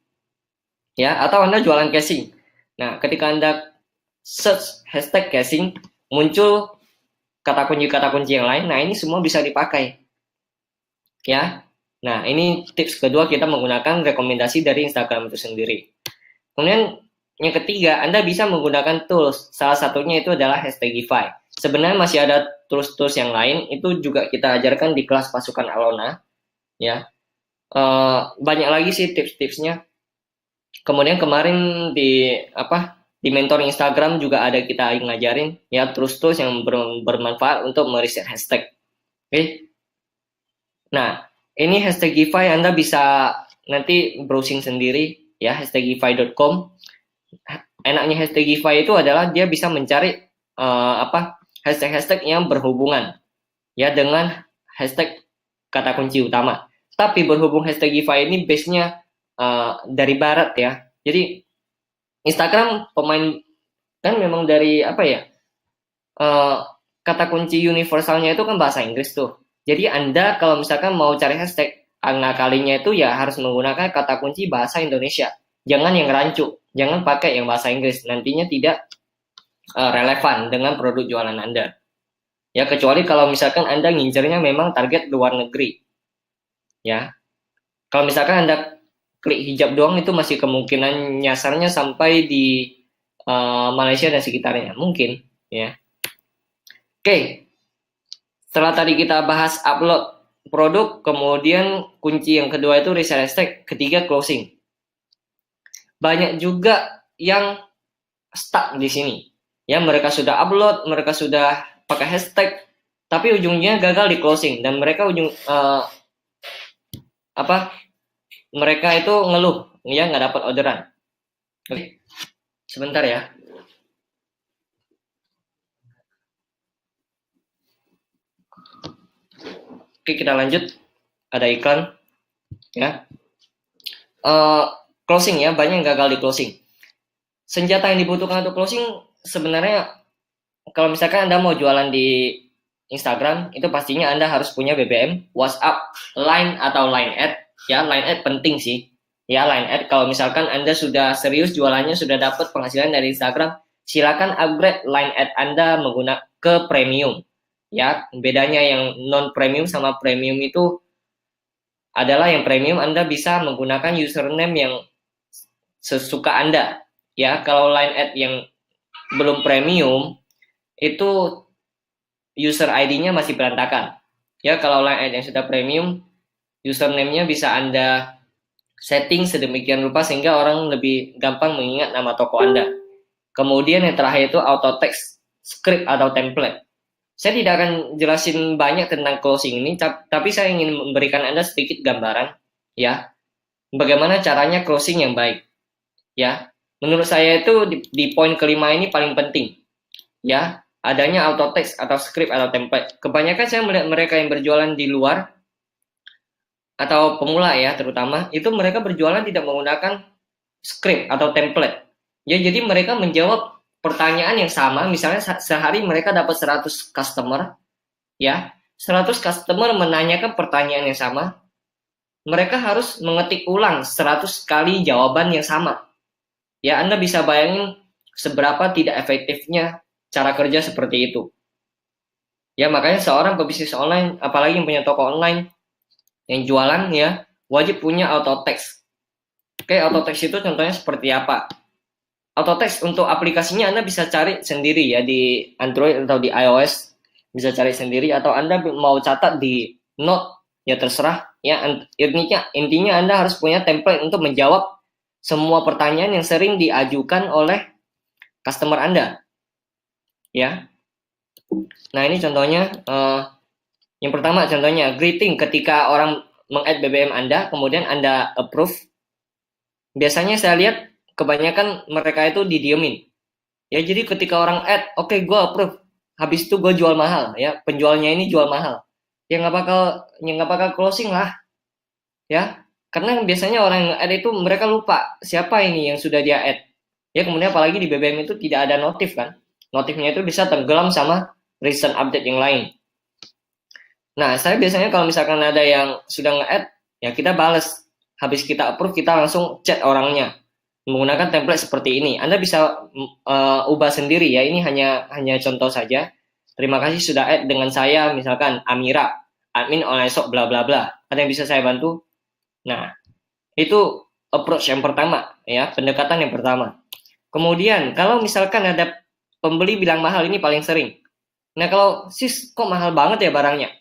Ya, atau Anda jualan casing. Nah, ketika Anda search hashtag casing, muncul kata kunci yang lain. Nah, ini semua bisa dipakai. Ya. Nah, ini tips kedua, kita menggunakan rekomendasi dari Instagram itu sendiri. Kemudian yang ketiga, Anda bisa menggunakan tools. Salah satunya itu adalah hashtagify. Sebenarnya masih ada tools-tools yang lain, itu juga kita ajarkan di kelas pasukan Alona. Ya, banyak lagi sih tips-tipsnya. Kemudian kemarin di mentor Instagram juga ada kita ngajarin ya tools-tools yang bermanfaat untuk meriset hashtag. Oke. Nah, ini hashtagify Anda bisa nanti browsing sendiri ya, hashtagify.com. Enaknya hashtagify itu adalah dia bisa mencari hashtag-hashtag yang berhubungan ya dengan hashtag kata kunci utama. Tapi berhubung hashtagify ini base-nya dari barat ya. Jadi Instagram pemain kan memang dari kata kunci universalnya itu kan bahasa Inggris tuh. Jadi Anda kalau misalkan mau cari hashtag, ngakalinya itu ya harus menggunakan kata kunci bahasa Indonesia. Jangan yang rancu, jangan pakai yang bahasa Inggris. Nantinya tidak relevan dengan produk jualan Anda. Ya, kecuali kalau misalkan Anda ngincernya memang target luar negeri. Ya. Kalau misalkan Anda klik hijab doang, itu masih kemungkinan nyasarnya sampai di Malaysia dan sekitarnya. Mungkin, ya. Oke. Setelah tadi kita bahas upload produk, kemudian kunci yang kedua itu reset hashtag, ketiga closing. Banyak juga yang stuck di sini. Ya, mereka sudah upload, mereka sudah pakai hashtag, tapi ujungnya gagal di closing dan mereka mereka itu ngeluh, ya nggak dapat orderan. Oke, sebentar ya. Oke, kita lanjut. Ada iklan, ya. Closing ya, banyak yang gagal di closing. Senjata yang dibutuhkan untuk closing sebenarnya kalau misalkan Anda mau jualan di Instagram, itu pastinya Anda harus punya BBM, WhatsApp, Line atau Line Ad. Ya, Line Ad penting sih. Ya, Line Ad kalau misalkan Anda sudah serius jualannya, sudah dapat penghasilan dari Instagram, silakan upgrade Line Ad Anda menggunakan ke premium. Ya, bedanya yang non premium sama premium itu adalah yang premium Anda bisa menggunakan username yang sesuka Anda. Ya, kalau Line Ad yang belum premium itu user ID-nya masih berantakan. Ya, kalau Line Ad yang sudah premium, username-nya bisa Anda setting sedemikian rupa sehingga orang lebih gampang mengingat nama toko Anda. Kemudian yang terakhir itu auto text script atau template. Saya tidak akan jelasin banyak tentang closing ini, tapi saya ingin memberikan Anda sedikit gambaran, ya, bagaimana caranya closing yang baik, ya. Menurut saya itu di poin kelima ini paling penting, ya, adanya auto text atau script atau template. Kebanyakan saya melihat mereka yang berjualan di luar atau pemula ya terutama, itu mereka berjualan tidak menggunakan script atau template. Ya, jadi mereka menjawab pertanyaan yang sama, misalnya sehari mereka dapat 100 customer, ya. 100 customer menanyakan pertanyaan yang sama, mereka harus mengetik ulang 100 kali jawaban yang sama. Ya, Anda bisa bayangin seberapa tidak efektifnya cara kerja seperti itu. Ya, makanya seorang pebisnis online, apalagi yang punya toko online, yang jualan ya, wajib punya auto text. Oke, auto text itu contohnya seperti apa? Auto text untuk aplikasinya Anda bisa cari sendiri ya di Android atau di iOS, bisa cari sendiri, atau Anda mau catat di note ya terserah ya. Intinya Anda harus punya template untuk menjawab semua pertanyaan yang sering diajukan oleh customer Anda ya. Nah, ini contohnya yang pertama, contohnya greeting ketika orang meng-add BBM Anda, kemudian Anda approve. Biasanya saya lihat kebanyakan mereka itu didiemin. Ya, jadi ketika orang add, oke, gue approve. Habis itu gue jual mahal, ya. Penjualnya ini jual mahal. Ya nggak bakal closing lah, ya. Karena biasanya orang yang add itu mereka lupa siapa ini yang sudah dia add. Ya, kemudian apalagi di BBM itu tidak ada notif kan. Notifnya itu bisa tenggelam sama recent update yang lain. Nah, saya biasanya kalau misalkan ada yang sudah nge-add, ya kita bales. Habis kita approve, kita langsung chat orangnya menggunakan template seperti ini. Anda bisa ubah sendiri ya. Ini hanya contoh saja. Terima kasih sudah add dengan saya, misalkan Amira, admin online shop bla bla bla. Ada yang bisa saya bantu? Nah, itu approach yang pertama ya, pendekatan yang pertama. Kemudian kalau misalkan ada pembeli bilang mahal, ini paling sering. Nah, kalau sis kok mahal banget ya barangnya?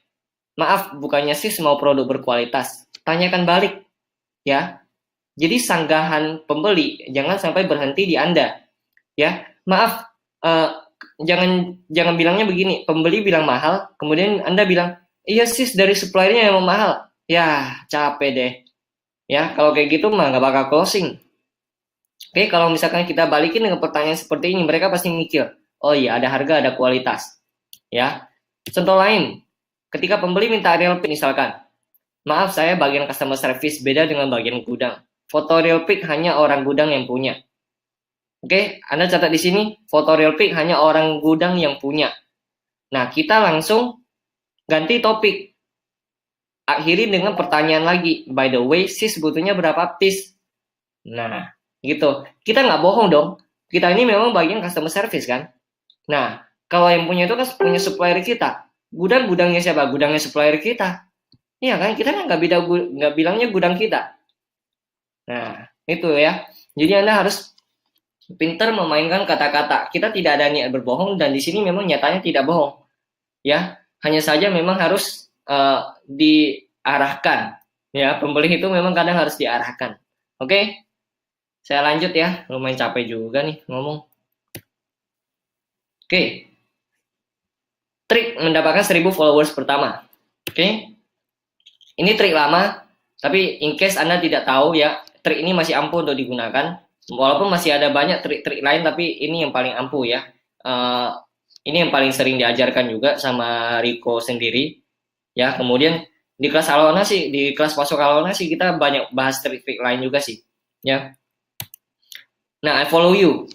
Maaf, bukannya sis mau produk berkualitas. Tanyakan balik ya. Jadi sanggahan pembeli jangan sampai berhenti di Anda. Ya, maaf, jangan bilangnya begini. Pembeli bilang mahal, kemudian Anda bilang, iya sis dari suppliernya yang mahal. Ya, capek deh. Ya, kalau kayak gitu mah nggak bakal closing. Oke, kalau misalkan kita balikin dengan pertanyaan seperti ini, mereka pasti mikir, oh iya ada harga, ada kualitas. Ya, contoh lain, ketika pembeli minta real pic misalkan, maaf saya bagian customer service beda dengan bagian gudang. Foto real pic hanya orang gudang yang punya. Oke, Anda catat di sini, foto real pic hanya orang gudang yang punya. Nah, kita langsung ganti topik. Akhiri dengan pertanyaan lagi. By the way, sis butuhnya berapa piece? Nah, gitu. Kita nggak bohong dong. Kita ini memang bagian customer service kan. Nah, kalau yang punya itu kan punya supplier kita. Gudangnya siapa? Gudangnya supplier kita. Iya kan, kita kan nggak bilangnya gudang kita. Nah, itu ya. Jadi Anda harus pintar memainkan kata-kata. Kita tidak ada niat berbohong dan di sini memang nyatanya tidak bohong. Ya, hanya saja memang harus diarahkan. Ya, pembeli itu memang kadang harus diarahkan. Oke? Saya lanjut ya. Lumayan capek juga nih ngomong. Oke. Trik mendapatkan 1000 followers pertama. Oke? Ini trik lama, tapi in case Anda tidak tahu ya, trik ini masih ampuh untuk digunakan. Walaupun masih ada banyak trik-trik lain, tapi ini yang paling ampuh ya. Ini yang paling sering diajarkan juga sama Rico sendiri. Ya, kemudian di kelas Alona sih, di kelas Pasok Alona sih kita banyak bahas trik-trik lain juga sih. Ya. Nah, I follow you.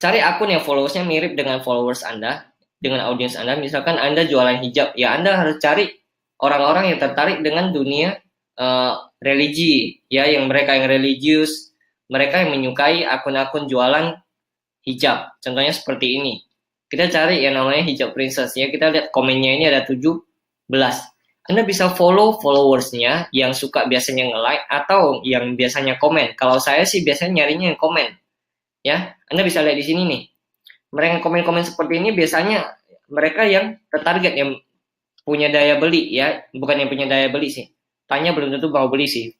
Cari akun yang followersnya mirip dengan followers Anda, dengan audiens Anda. Misalkan Anda jualan hijab, ya Anda harus cari orang-orang yang tertarik dengan dunia religi, ya, yang mereka yang religius, mereka yang menyukai akun-akun jualan hijab. Contohnya seperti ini. Kita cari yang namanya hijab princess, ya. Kita lihat komennya ini ada 17. Anda bisa follow followersnya yang suka biasanya nge-like atau yang biasanya komen. Kalau saya sih biasanya nyarinya yang komen. Ya, Anda bisa lihat di sini nih. Mereka yang komen-komen seperti ini biasanya mereka yang tertarget, yang punya daya beli ya, bukan yang punya daya beli sih. Tanya belum tentu mau beli sih.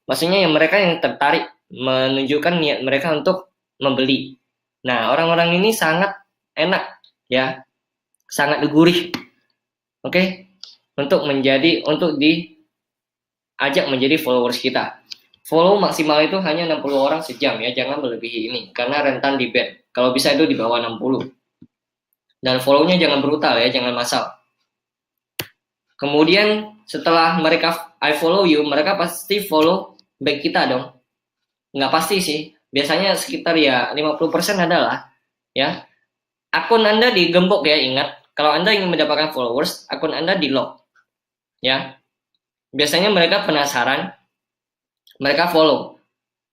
Maksudnya yang mereka yang tertarik, menunjukkan niat mereka untuk membeli. Nah, orang-orang ini sangat enak ya. Sangat gurih Oke? Untuk diajak menjadi followers kita. Follow maksimal itu hanya 60 orang sejam ya, jangan melebihi ini karena rentan di ban. Kalau bisa itu di bawah 60. Dan follow-nya jangan brutal ya, jangan massal. Kemudian setelah mereka I follow you, mereka pasti follow back kita dong. Nggak pasti sih, biasanya sekitar ya 50% adalah ya. Akun Anda digembok ya, ingat. Kalau Anda ingin mendapatkan followers, akun Anda di lock ya. Biasanya mereka penasaran, mereka follow.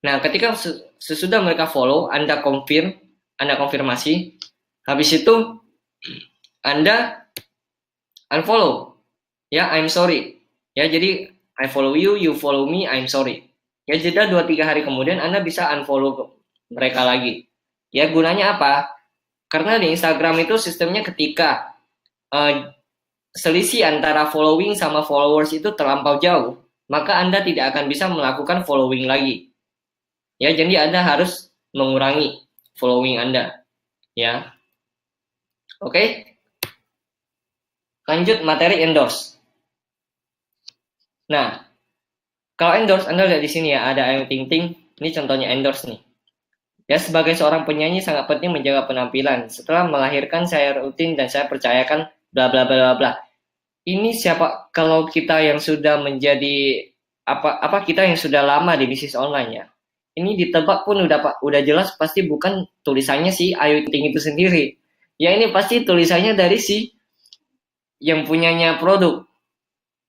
Nah, ketika sesudah mereka follow, Anda konfirmasi, habis itu Anda unfollow. Ya, I'm sorry. Ya, jadi I follow you, you follow me, I'm sorry. Ya, jeda 2-3 hari kemudian Anda bisa unfollow mereka lagi. Ya, gunanya apa? Karena di Instagram itu sistemnya ketika selisih antara following sama followers itu terlampau jauh, maka Anda tidak akan bisa melakukan following lagi. Ya, jadi Anda harus mengurangi following Anda. Ya. Oke. Lanjut materi endorse. Nah, kalau endorse, Anda lihat di sini ya, ada Ayu Ting Ting. Ini contohnya endorse nih. Ya, sebagai seorang penyanyi sangat penting menjaga penampilan. Setelah melahirkan, saya rutin dan saya percayakan bla bla bla bla. Ini siapa kalau kita yang sudah menjadi apa kita yang sudah lama di bisnis online ya. Ini ditebak pun udah jelas pasti bukan tulisannya si Ayu Ting itu sendiri. Ya ini pasti tulisannya dari si yang punyanya produk.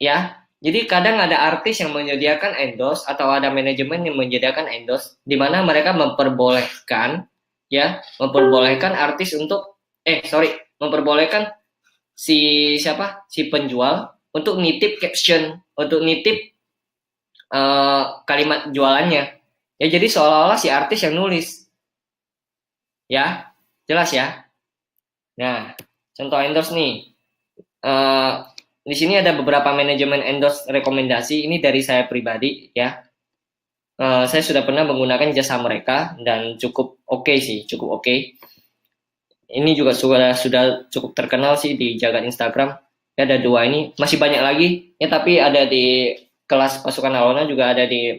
Ya, jadi kadang ada artis yang menyediakan endorse atau ada manajemen yang menyediakan endorse di mana mereka memperbolehkan artis untuk memperbolehkan si penjual untuk nitip caption, untuk nitip kalimat jualannya. Ya jadi seolah-olah si artis yang nulis. Ya, jelas ya. Nah, contoh endorse nih. Di sini ada beberapa manajemen endorse rekomendasi. Ini dari saya pribadi ya. Saya sudah pernah menggunakan jasa mereka dan cukup oke sih, cukup oke. Ini juga sudah cukup terkenal sih di jagat Instagram. Ya, ada 2 ini, masih banyak lagi. Ya tapi ada di kelas pasukan Alona juga ada di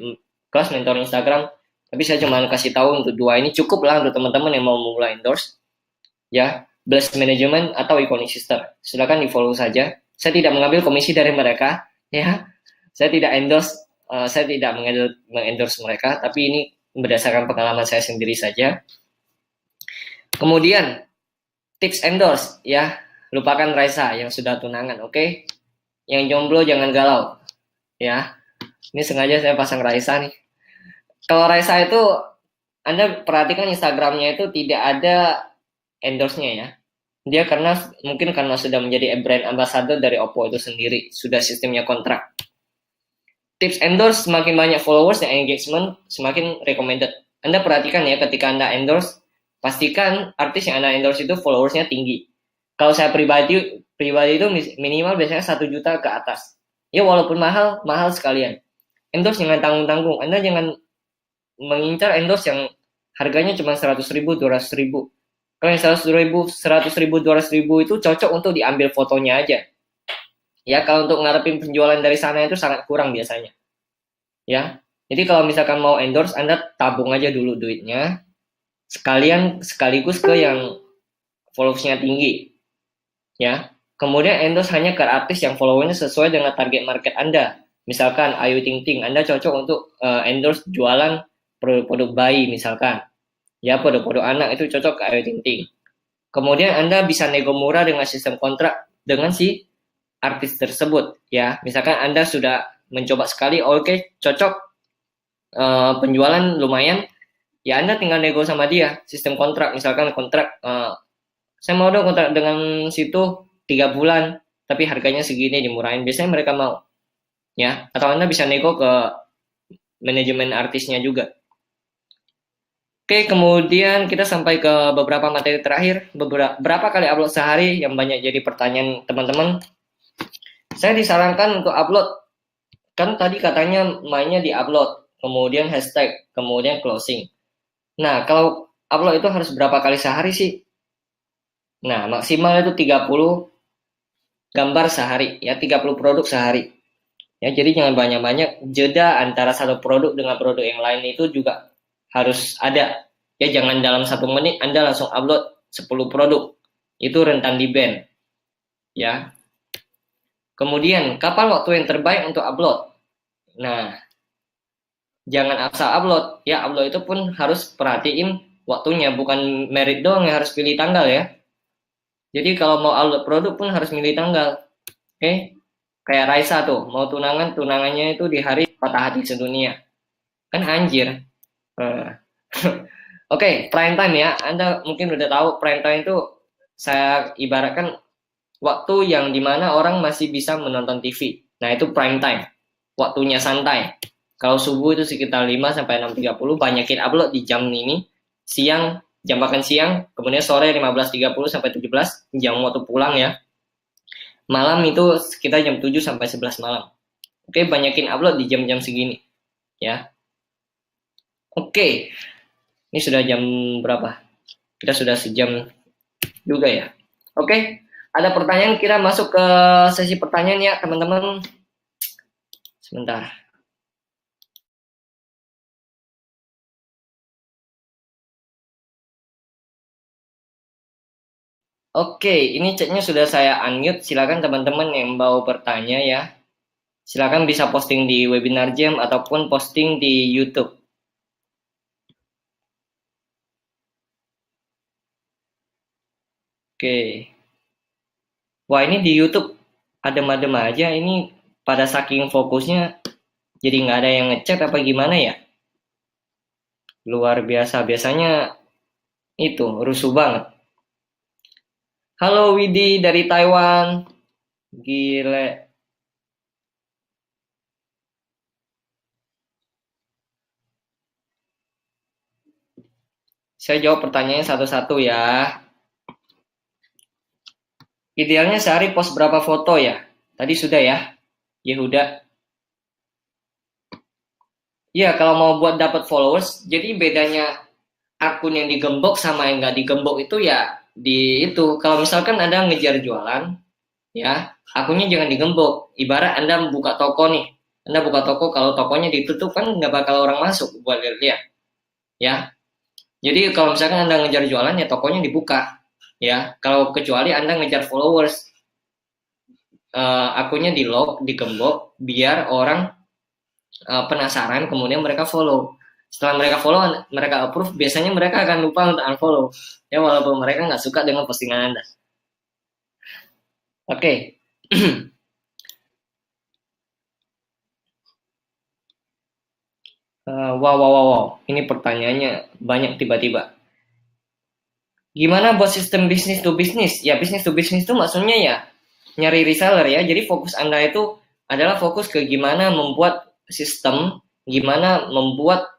kelas mentor Instagram. Tapi saya cuma kasih tahu untuk 2 ini cukup lah untuk teman-teman yang mau mulai endorse. Ya, Blast Management atau Iconic Sister. Silakan di follow saja. Saya tidak mengambil komisi dari mereka, ya. Saya tidak mengendorse mereka, tapi ini berdasarkan pengalaman saya sendiri saja. Kemudian tips endorse, ya. Lupakan Raisa yang sudah tunangan, oke? Yang jomblo jangan galau, ya. Ini sengaja saya pasang Raisa nih. Kalau Raisa itu Anda perhatikan Instagramnya itu tidak ada endorse-nya ya. Dia mungkin karena sudah menjadi brand ambassador dari Oppo itu sendiri, sudah sistemnya kontrak. Tips endorse, semakin banyak followers dan engagement, semakin recommended. Anda perhatikan ya, ketika Anda endorse, pastikan artis yang Anda endorse itu followersnya tinggi. Kalau saya pribadi itu minimal biasanya 1 juta ke atas. Ya walaupun mahal sekalian. Endorse jangan tanggung-tanggung. Anda jangan mengincar endorse yang harganya cuma 100.000, 200.000. Kalau yang 100.000, 200.000 itu cocok untuk diambil fotonya aja. Ya, kalau untuk ngarepin penjualan dari sana itu sangat kurang biasanya. Ya, jadi kalau misalkan mau endorse, Anda tabung aja dulu duitnya. Sekaligus ke yang followersnya tinggi. Ya, kemudian endorse hanya ke artis yang followernya sesuai dengan target market Anda. Misalkan Ayu Ting Ting, Anda cocok untuk endorse jualan produk-produk bayi misalkan. Ya, produk-produk anak itu cocok ke Ayu Ting Ting. Kemudian Anda bisa nego murah dengan sistem kontrak dengan si artis tersebut. Ya, misalkan Anda sudah mencoba sekali, oke, cocok, penjualan lumayan, ya Anda tinggal nego sama dia, sistem kontrak. Misalkan kontrak, saya mau dong kontrak dengan situ 3 bulan, tapi harganya segini dimurahin. Biasanya mereka mau. Ya, atau Anda bisa nego ke manajemen artisnya juga. Oke, kemudian kita sampai ke beberapa materi terakhir. Berapa kali upload sehari yang banyak jadi pertanyaan teman-teman. Saya disarankan untuk upload. Kan tadi katanya mainnya di upload, kemudian hashtag, kemudian closing. Nah, kalau upload itu harus berapa kali sehari sih? Nah, maksimal itu 30. gambar sehari, ya 30 produk sehari. Ya, jadi jangan banyak-banyak, jeda antara satu produk dengan produk yang lain itu juga harus ada. Ya, jangan dalam 1 menit Anda langsung upload 10 produk. Itu rentan di ban. Ya. Kemudian, kapan waktu yang terbaik untuk upload? Nah, jangan asal upload. Ya, upload itu pun harus perhatiin waktunya, bukan merit doang yang harus pilih tanggal ya. Jadi kalau mau upload produk pun harus milih tanggal. Oke? Kayak Raisa tuh, mau tunangannya itu di hari patah hati sedunia. Kan anjir. Nah. Oke, prime time ya. Anda mungkin udah tahu prime time itu saya ibaratkan waktu yang dimana orang masih bisa menonton TV. Nah, itu prime time. Waktunya santai. Kalau subuh itu sekitar 5 sampai 6.30, banyakin upload di jam ini. Siang, jam makan siang, kemudian sore 15.30 sampai 17, jam waktu pulang ya. Malam itu sekitar jam 7 sampai 11 malam. Oke, banyakin upload di jam-jam segini ya. Oke, ini sudah jam berapa? Kita sudah sejam juga ya. Oke, ada pertanyaan, kira masuk ke sesi pertanyaan ya teman-teman. Sebentar. Oke, ini chatnya sudah saya unmute. Silakan teman-teman yang mau bertanya ya. Silakan bisa posting di webinar jam ataupun posting di YouTube. Oke. Wah, ini di YouTube adem-adem aja. Ini pada saking fokusnya jadi nggak ada yang ngechat apa gimana ya? Luar biasa. Biasanya itu rusuh banget. Halo Widi dari Taiwan. Gile. Saya jawab pertanyaannya satu-satu ya. Idealnya sehari post berapa foto ya? Tadi sudah ya, Yehuda. Iya, kalau mau buat dapat followers, jadi bedanya akun yang digembok sama yang nggak digembok itu ya di itu. Kalau misalkan Anda ngejar jualan, ya akunnya jangan digembok. Ibarat Anda buka toko nih, Anda buka toko, kalau tokonya ditutup kan nggak bakal orang masuk buat lihat, ya. Jadi kalau misalkan Anda ngejar jualan ya tokonya dibuka, ya. Kalau kecuali Anda ngejar followers, akunnya di lock, digembok, biar orang penasaran, kemudian mereka follow. Setelah mereka follow, mereka approve, biasanya mereka akan lupa untuk unfollow. Ya, walaupun mereka nggak suka dengan postingan Anda. Oke. Wow. Ini pertanyaannya banyak tiba-tiba. Gimana buat sistem bisnis to bisnis? Ya, bisnis to bisnis itu maksudnya ya nyari reseller ya. Jadi fokus Anda itu adalah fokus ke gimana membuat sistem, gimana membuat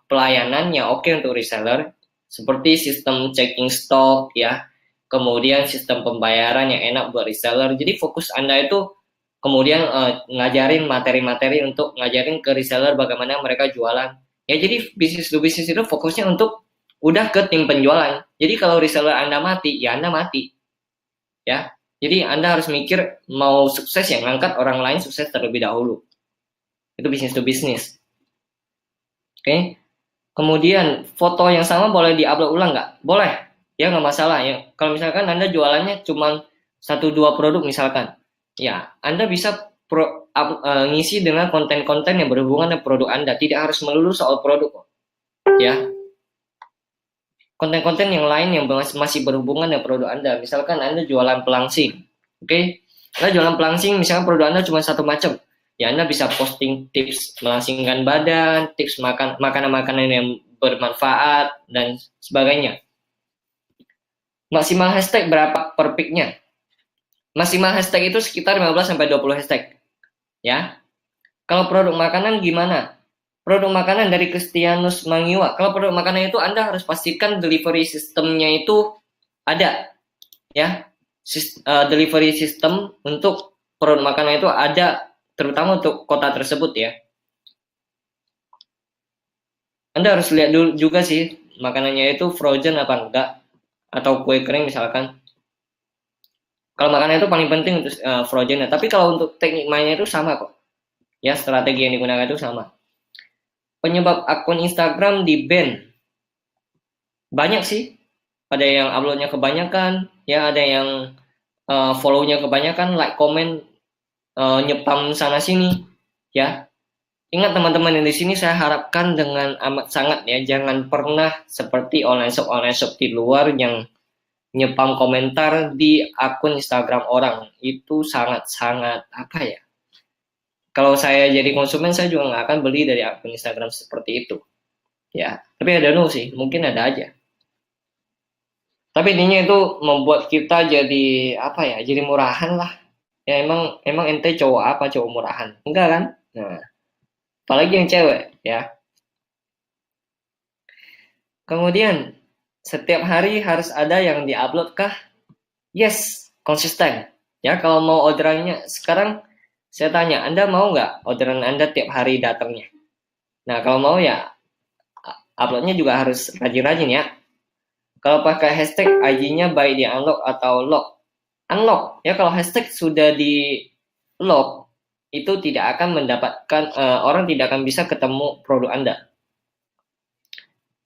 pelayanan yang oke untuk reseller, seperti sistem checking stock ya, kemudian sistem pembayaran yang enak buat reseller. Jadi fokus Anda itu kemudian ngajarin materi-materi untuk ngajarin ke reseller bagaimana mereka jualan. Ya, jadi bisnis to bisnis itu fokusnya untuk udah ke tim penjualan. Jadi kalau reseller Anda mati, ya Anda mati. Ya. Jadi Anda harus mikir mau sukses yang ngangkat orang lain sukses terlebih dahulu. Itu bisnis to bisnis. Oke. Kemudian foto yang sama boleh diupload ulang nggak? Boleh. Ya nggak masalah ya. Kalau misalkan Anda jualannya cuma 1-2 produk misalkan. Ya, Anda bisa ngisi dengan konten-konten yang berhubungan dengan produk Anda. Tidak harus melulu soal produk. Ya, konten-konten yang lain yang masih berhubungan dengan produk Anda. Misalkan Anda jualan pelangsing, oke? Anda jualan pelangsing, misalkan produk Anda cuma satu macam, ya Anda bisa posting tips melangsingkan badan, tips makanan-makanan yang bermanfaat dan sebagainya. Maksimal hashtag berapa per pick-nya? Maksimal hashtag itu sekitar 15 sampai 20 hashtag, ya. Kalau produk makanan gimana? Produk makanan dari Kristianus Mangiwa. Kalau produk makanan itu Anda harus pastikan delivery sistemnya itu ada, ya. Delivery system untuk produk makanan itu ada, terutama untuk kota tersebut ya. Anda harus lihat dulu juga sih makanannya itu frozen apa enggak, atau kue kering misalkan. Kalau makanan itu paling penting untuk frozennya. Tapi kalau untuk teknik mainnya itu sama kok. Ya, strategi yang digunakan itu sama. Penyebab akun Instagram di ban. Banyak sih. Ada yang uploadnya kebanyakan, ya ada yang follow-nya kebanyakan, like, komen, nyepam sana sini, ya. Ingat teman-teman yang di sini saya harapkan dengan amat sangat ya, jangan pernah seperti online shop di luar yang nyepam komentar di akun Instagram orang. Itu sangat-sangat apa ya? Kalau saya jadi konsumen saya juga nggak akan beli dari akun Instagram seperti itu, ya. Tapi ada dulu sih, mungkin ada aja. Tapi intinya itu membuat kita jadi apa ya? Jadi murahan lah. Ya emang ente cowok apa cowok murahan? Enggak kan? Nah, apalagi yang cewek ya. Kemudian setiap hari harus ada yang diupload kah? Yes, konsisten. Ya kalau mau orderannya sekarang saya tanya, Anda mau nggak orderan Anda tiap hari datangnya? Nah kalau mau ya uploadnya juga harus rajin-rajin ya. Kalau pakai hashtag IG-nya baik di unlock atau lock. Unlock ya, kalau hashtag sudah di lock itu tidak akan mendapatkan orang tidak akan bisa ketemu produk Anda.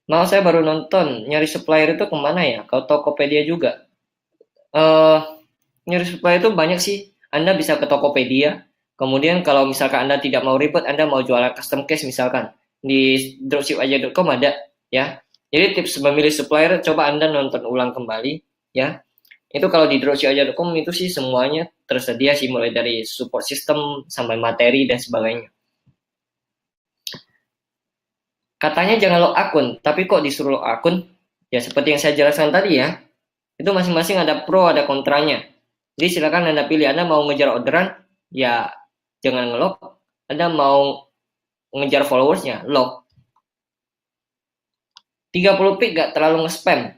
Nah, saya baru nonton nyari supplier itu kemana ya? Ke Tokopedia juga. Nyari supplier itu banyak sih. Anda bisa ke Tokopedia. Kemudian kalau misalkan Anda tidak mau ribet, Anda mau jualan custom case misalkan di dropshipaja.com ada ya. Jadi tips memilih supplier coba Anda nonton ulang kembali ya. Itu kalau di dropshipaja.com itu sih semuanya tersedia sih, mulai dari support system sampai materi dan sebagainya. Katanya jangan log akun, tapi kok disuruh log akun? Ya seperti yang saya jelaskan tadi ya, itu masing-masing ada pro ada kontranya. Jadi silakan Anda pilih, Anda mau ngejar orderan, ya jangan ngelog. Anda mau ngejar followersnya, log. 30 pik gak terlalu nge-spam.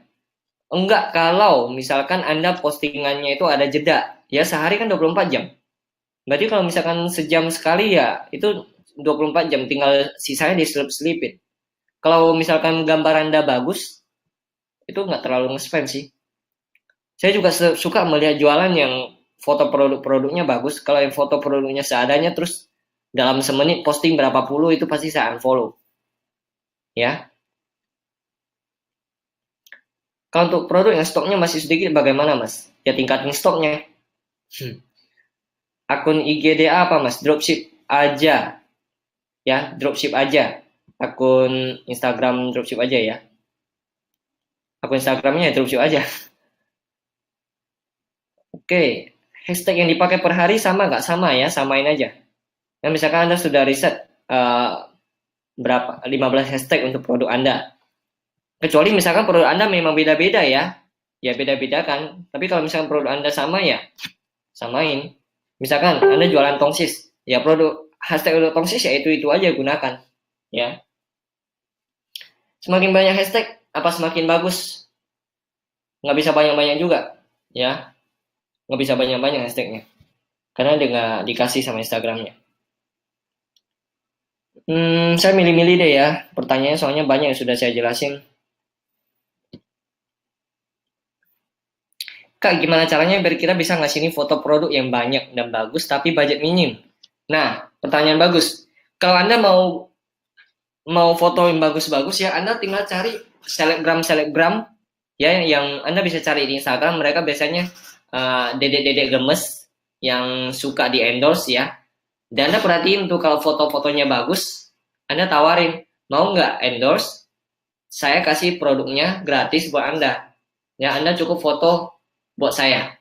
Enggak kalau misalkan Anda postingannya itu ada jeda. Ya sehari kan 24 jam. Berarti kalau misalkan sejam sekali ya itu 24 jam, tinggal sisanya diselip-selipin. Kalau misalkan gambar Anda bagus, itu nggak terlalu nge-spam sih. Saya juga suka melihat jualan yang foto produk-produknya bagus. Kalau yang foto produknya seadanya terus dalam semenit posting berapa puluh, itu pasti saya unfollow. Ya. Kalau untuk produk yang stoknya masih sedikit bagaimana Mas? Ya tingkatin stoknya. Akun IGDA apa Mas? Dropship aja. Ya, dropship aja. Akun Instagram dropship aja ya. Akun Instagramnya ya dropship aja. Oke, hashtag yang dipakai per hari sama nggak? Sama ya, samain aja. Nah, misalkan Anda sudah riset berapa 15 hashtag untuk produk Anda. Kecuali misalkan produk Anda memang beda-beda ya. Ya beda-beda kan. Tapi kalau misalkan produk Anda sama ya samain. Misalkan Anda jualan tongsis, ya produk hashtag untuk tongsis ya itu aja gunakan. Ya. Semakin banyak hashtag apa semakin bagus? Nggak bisa banyak-banyak juga, ya. Nggak bisa banyak-banyak hashtagnya. Karena dia nggak dikasih sama Instagramnya. Saya milih-milih deh ya. Pertanyaannya soalnya banyak yang sudah saya jelasin. Kak, gimana caranya biar kita bisa ngasihin foto produk yang banyak dan bagus tapi budget minim? Nah, pertanyaan bagus. Kalau Anda mau foto yang bagus-bagus ya, Anda tinggal cari selebgram ya yang Anda bisa cari di Instagram. Mereka biasanya dedek-dedek gemes yang suka di endorse ya. Dan Anda perhatiin tuh kalau foto-fotonya bagus, Anda tawarin, mau nggak endorse? Saya kasih produknya gratis buat Anda. Ya, Anda cukup foto buat saya.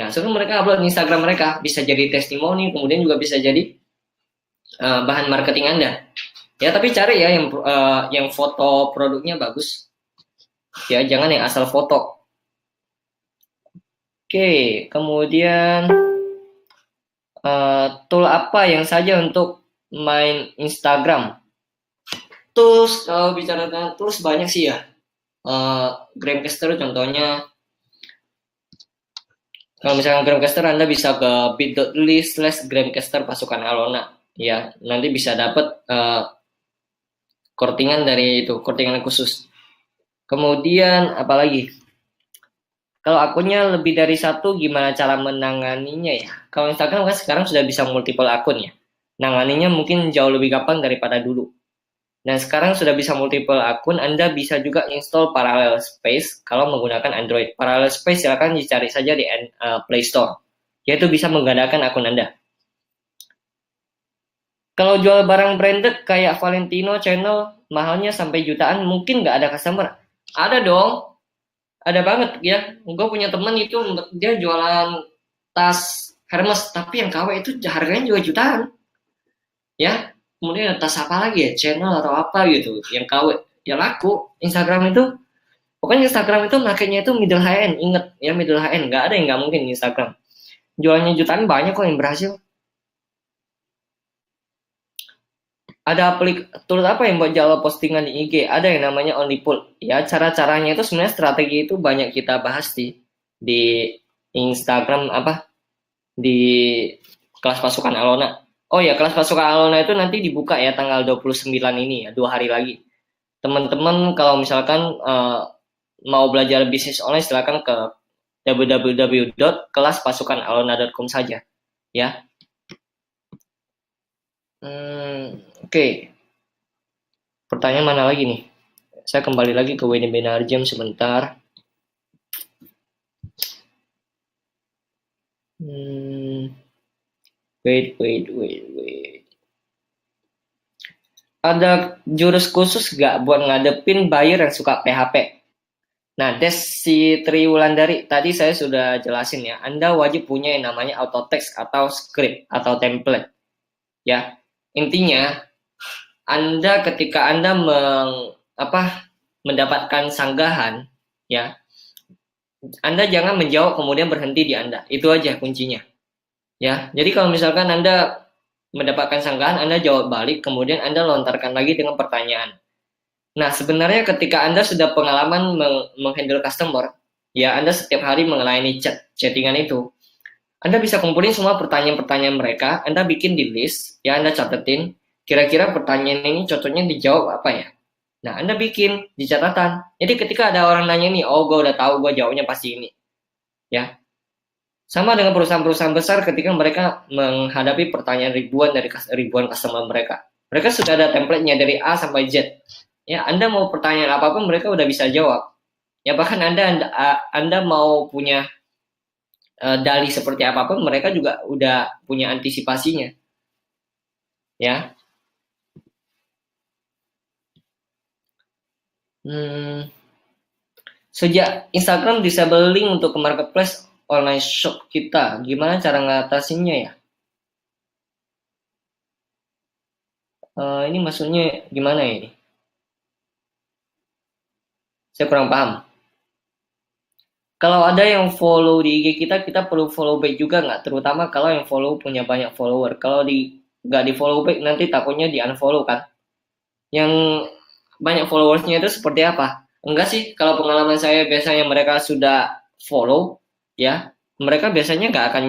Nah, sebelum mereka upload di Instagram mereka, bisa jadi testimoni, kemudian juga bisa jadi bahan marketing Anda. Ya, tapi cari ya yang foto produknya bagus. Ya, jangan yang asal foto. Oke, kemudian tool apa yang saja untuk main Instagram? Tools, kalau bicara tentang tools banyak sih ya. Gramcaster contohnya. Kalau misalnya Gramcaster, Anda bisa ke bit.ly/Gramcaster pasukan Alona. Ya, nanti bisa dapat kortingan dari itu, kortingan khusus. Kemudian apalagi? Kalau akunnya lebih dari satu, gimana cara menanganinya ya? Kalau Instagram kan sekarang sudah bisa multiple akun ya. Nanganinya mungkin jauh lebih gampang daripada dulu. Dan sekarang sudah bisa multiple akun, Anda bisa juga install Parallel Space kalau menggunakan Android. Parallel Space silakan dicari saja di Play Store, yaitu bisa menggandakan akun Anda. Kalau jual barang branded kayak Valentino Channel, mahalnya sampai jutaan, mungkin nggak ada customer. Ada dong, ada banget ya. Gue punya teman itu, dia jualan tas Hermes, tapi yang KW itu harganya juga jutaan. Ya, kemudian tas apa lagi ya, channel atau apa gitu yang KW ya laku. Instagram itu, pokoknya Instagram itu makanya itu middle high end, inget ya, middle high end, nggak ada yang nggak mungkin Instagram jualnya jutaan. Banyak kok yang berhasil. Ada tool apa yang buat jawab postingan di IG? Ada yang namanya Onlypool ya. Cara-caranya itu sebenarnya strategi itu banyak kita bahas di Instagram, apa, di kelas pasukan Alona. Oh ya, kelas pasukan Alona itu nanti dibuka ya tanggal 29 ini ya, 2 hari lagi. Teman-teman kalau misalkan mau belajar bisnis online, silakan ke www.kelaspasukanalona.com saja ya. Oke. Pertanyaan mana lagi nih? Saya kembali lagi ke webinar jam sebentar. Wait. Ada jurus khusus gak buat ngadepin buyer yang suka PHP? Nah, si Triwulandari, tadi saya sudah jelasin ya. Anda wajib punya yang namanya auto text atau script atau template. Ya, intinya Anda ketika Anda mendapatkan sanggahan, ya, Anda jangan menjawab kemudian berhenti di Anda. Itu aja kuncinya. Ya, jadi kalau misalkan Anda mendapatkan sanggahan, Anda jawab balik, kemudian Anda lontarkan lagi dengan pertanyaan. Nah, sebenarnya ketika Anda sudah pengalaman menghandle customer, ya Anda setiap hari melayani chattingan itu, Anda bisa kumpulin semua pertanyaan-pertanyaan mereka, Anda bikin di list, ya Anda catetin, kira-kira pertanyaan ini cocoknya dijawab apa ya? Nah, Anda bikin di catatan. Jadi ketika ada orang nanya nih, oh gue udah tahu, gue jawabnya pasti ini. Ya, sama dengan perusahaan-perusahaan besar ketika mereka menghadapi pertanyaan ribuan customer mereka. Mereka sudah ada template-nya dari A sampai Z. Ya, Anda mau pertanyaan apapun mereka udah bisa jawab. Ya, bahkan Anda mau punya dalih seperti apapun mereka juga udah punya antisipasinya. Ya. Sejak Instagram disabling untuk ke marketplace online shop kita, gimana cara ngatasinnya ya? Ini maksudnya gimana ya ini? Saya kurang paham. Kalau ada yang follow di IG kita perlu follow back juga nggak? Terutama kalau yang follow punya banyak follower. Kalau nggak di follow back nanti takutnya di unfollow kan? Yang banyak followersnya itu seperti apa? Enggak sih, kalau pengalaman saya biasanya mereka sudah follow, ya mereka biasanya nggak akan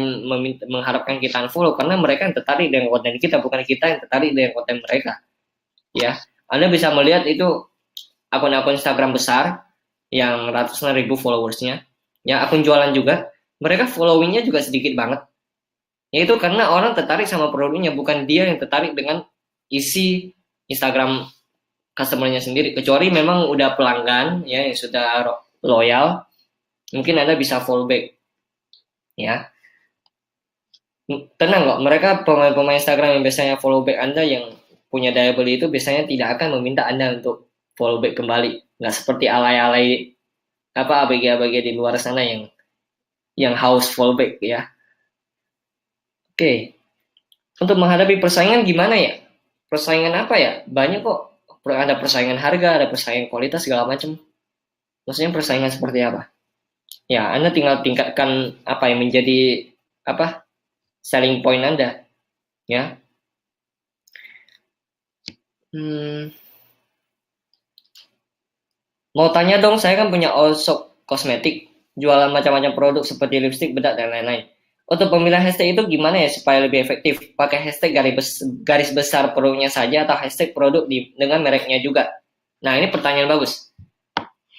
mengharapkan kita unfollow karena mereka yang tertarik dengan konten kita, bukan kita yang tertarik dengan konten mereka. Ya, Anda bisa melihat itu akun-akun Instagram besar yang ratusan ribu followersnya, ya akun jualan juga, mereka followingnya juga sedikit banget. Yaitu karena orang tertarik sama produknya, bukan dia yang tertarik dengan isi Instagram customer-nya sendiri. Kecuali memang udah pelanggan ya yang sudah loyal, mungkin Anda bisa follow back. Ya. Tenang kok, mereka pemain Instagram yang biasanya follow back Anda yang punya daya beli itu biasanya tidak akan meminta Anda untuk follow back kembali. Nggak seperti alay-alay ABG-ABG di luar sana yang haus follow back ya. Oke. Untuk menghadapi persaingan gimana ya? Persaingan apa ya? Banyak kok. Ada persaingan harga, ada persaingan kualitas segala macam. Maksudnya persaingan seperti apa? Ya, Anda tinggal tingkatkan apa yang menjadi selling point Anda, ya. Mau tanya dong, saya kan punya all shop kosmetik, jualan macam-macam produk seperti lipstick, bedak dan lain-lain. Untuk pemilihan hashtag itu gimana ya supaya lebih efektif? Pakai hashtag garis besar produknya saja atau hashtag produk dengan mereknya juga? Nah, ini pertanyaan bagus.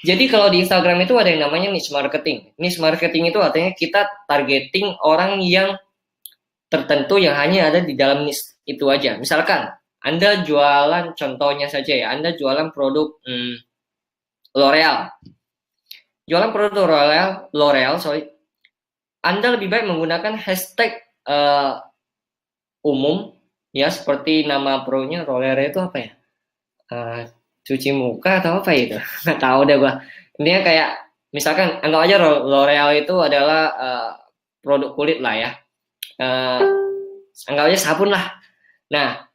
Jadi kalau di Instagram itu ada yang namanya niche marketing. Niche marketing itu artinya kita targeting orang yang tertentu yang hanya ada di dalam niche itu aja. Misalkan Anda jualan, contohnya saja ya, Anda jualan produk L'Oreal. Jualan produk L'Oreal, sorry. Anda lebih baik menggunakan hashtag umum, ya seperti nama pro-nya L'Oreal itu apa ya? Eh, cuci muka atau apa itu? Nggak tahu deh gua. Intinya kayak misalkan anggap aja L'Oreal itu adalah produk kulit lah ya. Eh, anggap aja sabun lah. Nah,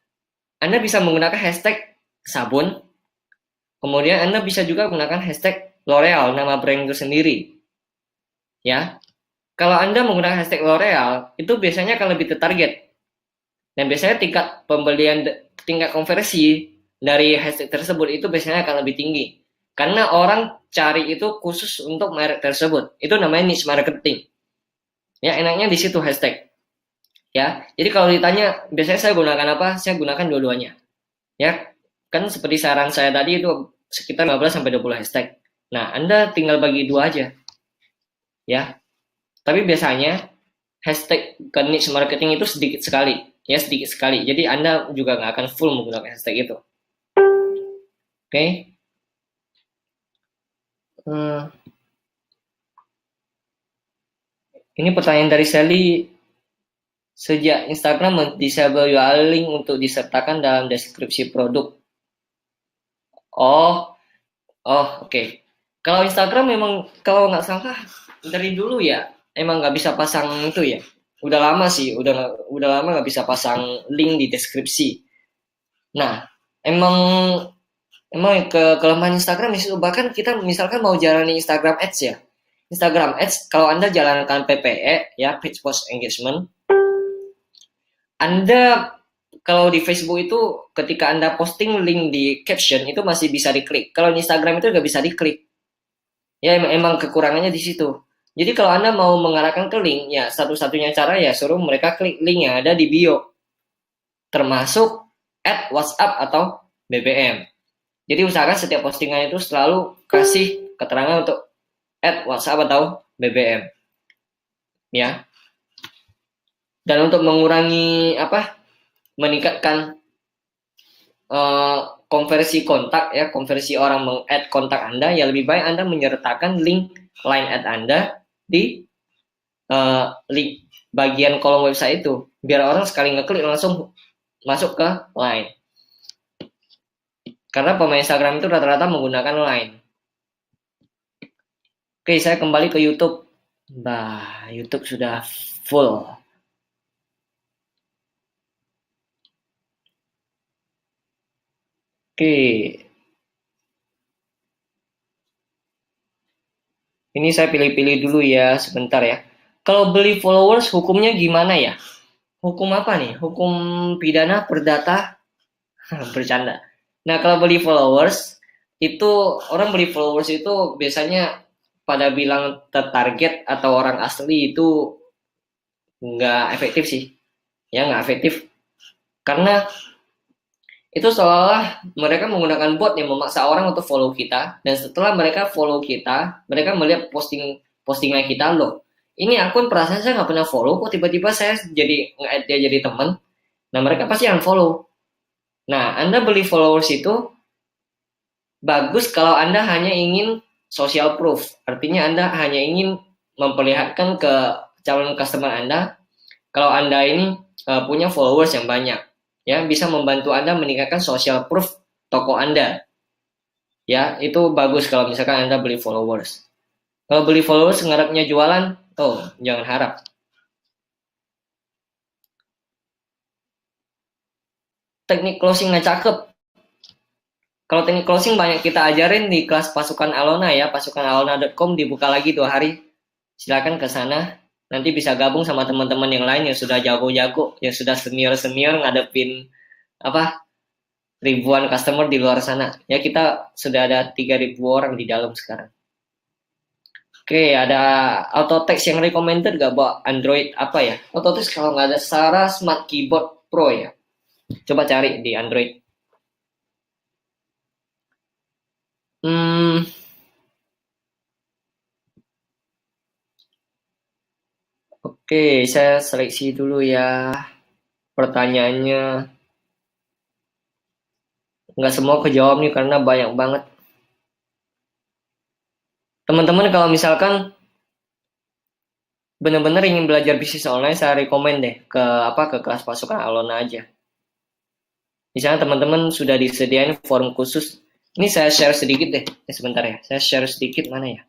Anda bisa menggunakan hashtag sabun. Kemudian Anda bisa juga menggunakan hashtag L'Oreal, nama brand itu sendiri. Ya, kalau Anda menggunakan hashtag L'Oreal, itu biasanya akan lebih tertarget. Dan biasanya tingkat pembelian, tingkat konversi dari hashtag tersebut itu biasanya akan lebih tinggi. Karena orang cari itu khusus untuk merek tersebut. Itu namanya niche marketing. Ya, enaknya di situ hashtag. Ya, jadi kalau ditanya, biasanya saya gunakan apa? Saya gunakan dua-duanya. Ya, kan seperti saran saya tadi itu sekitar 15-20 hashtag. Nah, Anda tinggal bagi dua aja. Ya, tapi biasanya hashtag ke niche marketing itu sedikit sekali. Ya, sedikit sekali. Jadi Anda juga nggak akan full menggunakan hashtag itu. Oke. Ini pertanyaan dari Sally. Sejak Instagram mendisable URL link untuk disertakan dalam deskripsi produk. Oh, oke. Kalau Instagram memang kalau nggak salah dari dulu ya, emang nggak bisa pasang itu ya. Udah lama sih, udah lama nggak bisa pasang link di deskripsi. Nah, emang kelemahan Instagram di situ. Bahkan kita misalkan mau jalani Instagram Ads ya. Instagram Ads kalau Anda jalankan PPE ya, page post engagement, Anda kalau di Facebook itu ketika Anda posting link di caption itu masih bisa diklik. Kalau di Instagram itu nggak bisa diklik. Ya emang kekurangannya di situ. Jadi kalau Anda mau mengarahkan ke link, ya satu-satunya cara ya suruh mereka klik link yang ada di bio. Termasuk add WhatsApp atau BBM. Jadi usahakan setiap postingan itu selalu kasih keterangan untuk add WhatsApp atau BBM. Ya. Dan untuk mengurangi meningkatkan konversi kontak ya, konversi orang meng-add kontak Anda, ya lebih baik Anda menyertakan link line add Anda di link bagian kolom website itu, biar orang sekali ngeklik langsung masuk ke line. Karena pemain Instagram itu rata-rata menggunakan line. Oke, saya kembali ke YouTube. YouTube sudah full. Oke. Ini saya pilih-pilih dulu ya, sebentar ya. Kalau beli followers hukumnya gimana ya? Hukum apa nih? Hukum pidana perdata? Bercanda. Nah, kalau beli followers, itu orang beli followers itu biasanya pada bilang tertarget atau orang asli itu nggak efektif sih. Ya, nggak efektif. Karena itu seolah mereka menggunakan bot yang memaksa orang untuk follow kita, dan setelah mereka follow kita, mereka melihat postingan kita, loh ini akun perasaan saya nggak pernah follow, kok tiba-tiba saya jadi nge-add dia jadi teman. Nah, mereka pasti unfollow. Nah, Anda beli followers itu bagus kalau Anda hanya ingin social proof, artinya Anda hanya ingin memperlihatkan ke calon customer Anda kalau Anda ini punya followers yang banyak. Ya, bisa membantu Anda meningkatkan social proof toko Anda. Ya, itu bagus kalau misalkan Anda beli followers. Kalau beli followers ngarepnya jualan, jangan harap. Teknik closing nggak cakep. Kalau teknik closing banyak kita ajarin di kelas pasukan Alona ya, pasukanalona.com dibuka lagi 2 hari. Silakan ke sana. Nanti bisa gabung sama teman-teman yang lain yang sudah jago-jago, yang sudah senior-senior ngadepin ribuan customer di luar sana. Ya, kita sudah ada 3.000 orang di dalam sekarang. Oke, ada Autotext yang recommended gak buat Android apa ya? Autotext kalau nggak ada Sarah Smart Keyboard Pro ya. Coba cari di Android. Oke, saya seleksi dulu ya pertanyaannya. Nggak semua kejawab nih karena banyak banget. Teman-teman kalau misalkan benar-benar ingin belajar bisnis online, saya rekomen deh ke kelas pasukan Alona aja. Misalnya teman-teman sudah disediain forum khusus. Ini saya share sedikit deh. Sebentar ya. Saya share sedikit mana ya?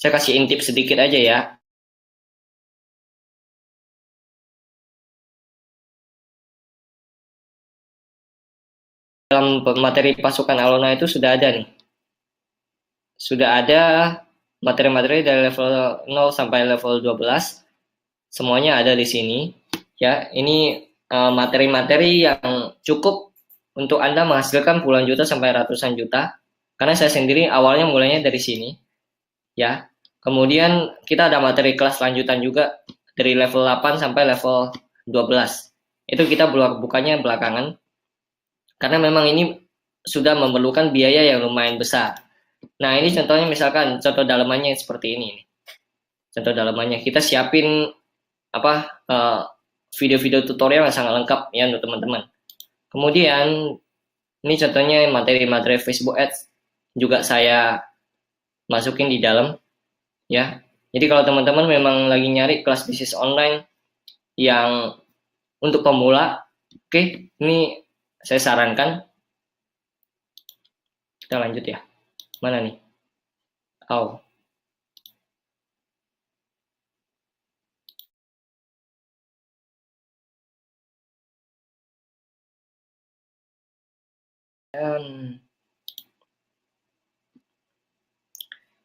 Saya kasih intip sedikit aja ya. Dalam materi pasukan Alona itu sudah ada nih. Sudah ada materi-materi dari level 0 sampai level 12. Semuanya ada di sini. Ya, ini materi-materi yang cukup untuk Anda menghasilkan puluhan juta sampai ratusan juta. Karena saya sendiri awalnya mulainya dari sini. Ya. Kemudian kita ada materi kelas lanjutan juga dari level 8 sampai level 12. Itu kita bukanya belakangan. Karena memang ini sudah memerlukan biaya yang lumayan besar. Nah, ini contohnya misalkan contoh dalamannya seperti ini. Contoh dalamannya kita siapin video-video tutorial yang sangat lengkap ya untuk teman-teman. Kemudian ini contohnya materi-materi Facebook Ads juga saya masukin di dalam ya. Jadi kalau teman-teman memang lagi nyari kelas bisnis online yang untuk pemula, oke, ini saya sarankan. Kita lanjut ya. Mana nih?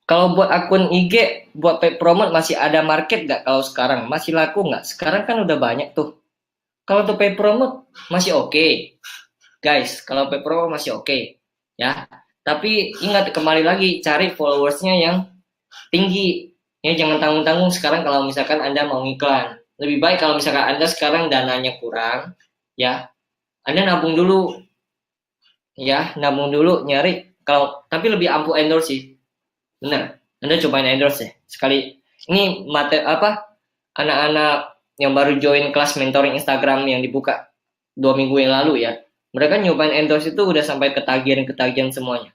Kalau buat akun IG, buat paid promote masih ada market nggak kalau sekarang? Masih laku nggak? Sekarang kan udah banyak tuh. Kalau untuk paid promote masih oke. Guys, kalau paid promote masih oke. Ya. Tapi ingat kembali lagi cari followersnya yang tinggi. Ya jangan tanggung-tanggung sekarang kalau misalkan Anda mau iklan. Lebih baik kalau misalkan Anda sekarang dananya kurang, ya. Anda nabung dulu. Ya, nabung dulu nyari kalau tapi lebih ampuh endorse sih. Benar, Anda cobain endorse ya. Sekali ini materi anak-anak yang baru join kelas mentoring Instagram yang dibuka 2 minggu yang lalu ya. Mereka nyobain endorse itu udah sampai ketagihan semuanya.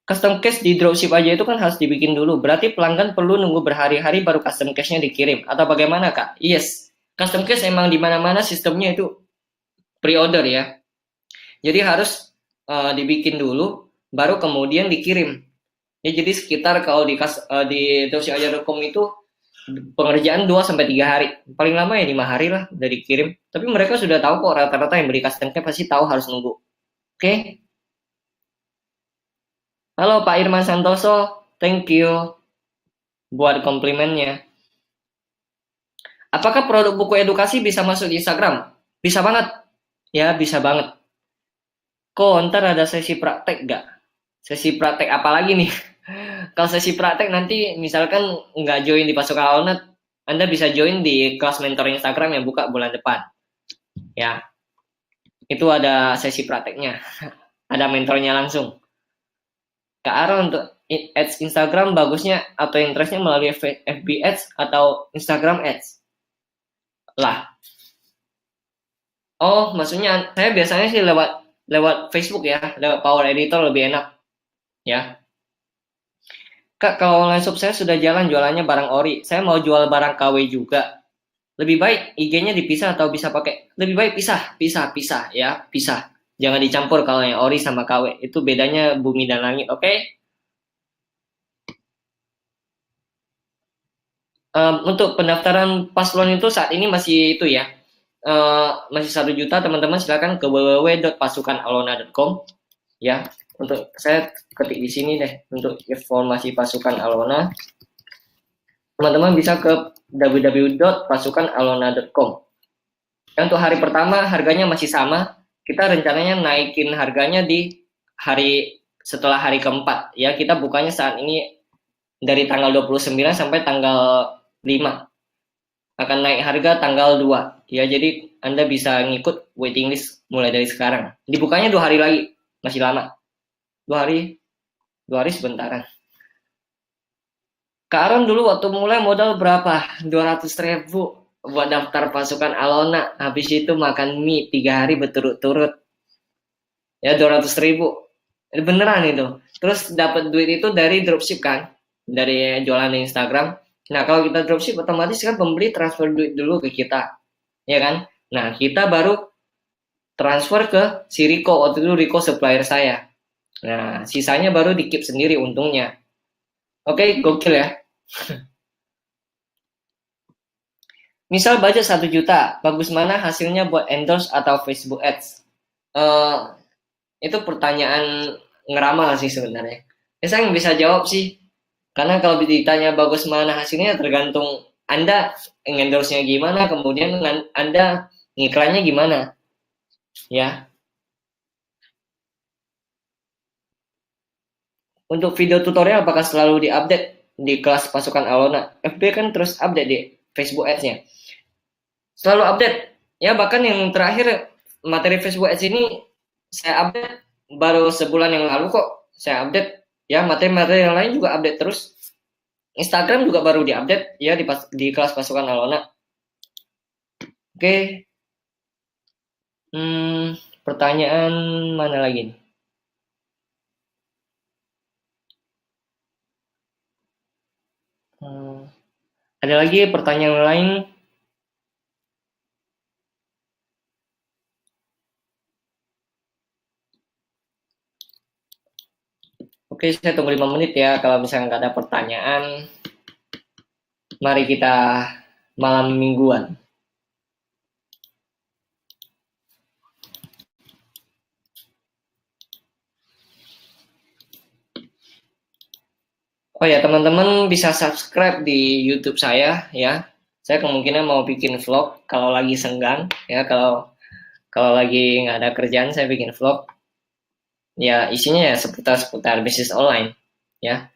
Custom case di dropship aja itu kan harus dibikin dulu. Berarti pelanggan perlu nunggu berhari-hari baru custom case-nya dikirim. Atau bagaimana, Kak? Yes. Custom case emang di mana-mana sistemnya itu pre-order ya. Jadi harus dibikin dulu, baru kemudian dikirim. Ya, jadi sekitar kalau di dropship.com itu pengerjaan 2-3 hari. Paling lama ya 5 hari lah udah dikirim. Tapi mereka sudah tahu kok rata-rata yang beli custom case pasti tahu harus nunggu. Oke? Halo Pak Irman Santoso, thank you buat komplimennya. Apakah produk buku edukasi bisa masuk di Instagram? Bisa banget. Ya, bisa banget. Kok ntar ada sesi praktek nggak? Sesi praktek apa lagi nih? Kalau sesi praktek nanti misalkan nggak join di pasukan Alona, Anda bisa join di kelas mentor Instagram yang buka bulan depan. Ya, itu ada sesi prakteknya. Ada mentornya langsung. Kak Ara untuk ads Instagram bagusnya atau interestnya melalui FB Ads atau Instagram Ads? Lah. Oh, maksudnya saya biasanya sih lewat Facebook ya, lewat Power Editor lebih enak. Ya. Kak, kalau online shop saya sudah jalan jualannya barang ori. Saya mau jual barang KW juga. Lebih baik IG-nya dipisah atau bisa pakai? Lebih baik pisah ya, pisah. Jangan dicampur kalau yang ori sama KW. Itu bedanya bumi dan langit, oke? Okay? Untuk pendaftaran paslon itu saat ini masih itu ya. Masih 1 juta, teman-teman silakan ke www.pasukanalona.com ya. Untuk saya ketik di sini deh untuk informasi pasukan Alona. Teman-teman bisa ke www.pasukanalona.com. Untuk hari pertama harganya masih sama. Kita rencananya naikin harganya di setelah hari keempat ya. Kita bukanya saat ini dari tanggal 29 sampai tanggal 5. Akan naik harga tanggal 2. Ya, jadi Anda bisa ngikut waiting list mulai dari sekarang. Dibukanya 2 hari lagi. Masih lama. 2 hari. 2 hari sebentaran. Kak Aron dulu waktu mulai modal berapa? 200.000 buat daftar pasukan Alona. Habis itu makan mie 3 hari berturut-turut. Ya 200.000. Beneran itu. Terus dapat duit itu dari dropship kan? Dari jualan di Instagram. Nah kalau kita dropship otomatis kan pembeli transfer duit dulu ke kita. Ya kan? Nah kita baru transfer ke si Rico. Waktu itu Rico supplier saya. Nah sisanya baru di keep sendiri untungnya. Oke, gokil ya. Misal budget 1 juta, bagus mana hasilnya buat endorse atau Facebook Ads? Eh, itu pertanyaan ngeramal sih sebenarnya. Ya, saya nggak bisa jawab sih. Karena kalau ditanya bagus mana hasilnya tergantung Anda endorse-nya gimana, kemudian Anda ngiklannya gimana. Ya. Untuk video tutorial apakah selalu diupdate di kelas pasukan Alona? FB kan terus update di Facebook Ads-nya. Selalu update. Ya bahkan yang terakhir materi Facebook Ads ini saya update baru sebulan yang lalu kok. Saya update ya, materi-materi yang lain juga update terus. Instagram juga baru diupdate ya di kelas pasukan Alona. Oke. Pertanyaan mana lagi nih? Ada lagi pertanyaan lain? Oke, saya tunggu 5 menit ya. Kalau misalnya nggak ada pertanyaan, mari kita malam mingguan. Oh ya, teman-teman bisa subscribe di YouTube saya ya. Saya kemungkinan mau bikin vlog kalau lagi senggang ya. Kalau lagi nggak ada kerjaan saya bikin vlog. Ya isinya ya seputar bisnis online ya.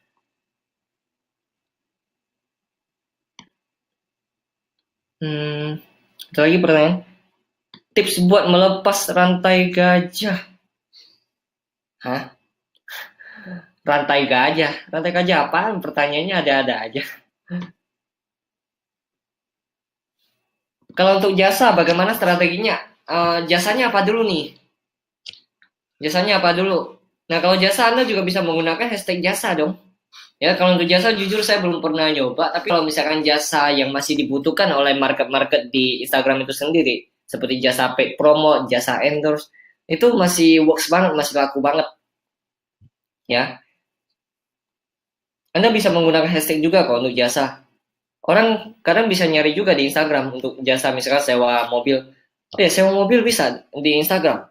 Ada lagi pertanyaan. Tips buat melepas rantai gajah. Hah? Rantai gajah? Rantai gajah apaan? Pertanyaannya ada-ada aja. Kalau untuk jasa, bagaimana strateginya? Jasanya apa dulu nih? Jasanya apa dulu? Nah, kalau jasa Anda juga bisa menggunakan hashtag jasa dong. Ya, kalau untuk jasa jujur saya belum pernah nyoba, tapi kalau misalkan jasa yang masih dibutuhkan oleh market-market di Instagram itu sendiri, seperti jasa paid promo, jasa endorse, itu masih works banget, masih laku banget. Ya, Anda bisa menggunakan hashtag juga kok untuk jasa. Orang kadang bisa nyari juga di Instagram untuk jasa misalkan sewa mobil. Oh ya, sewa mobil bisa di Instagram.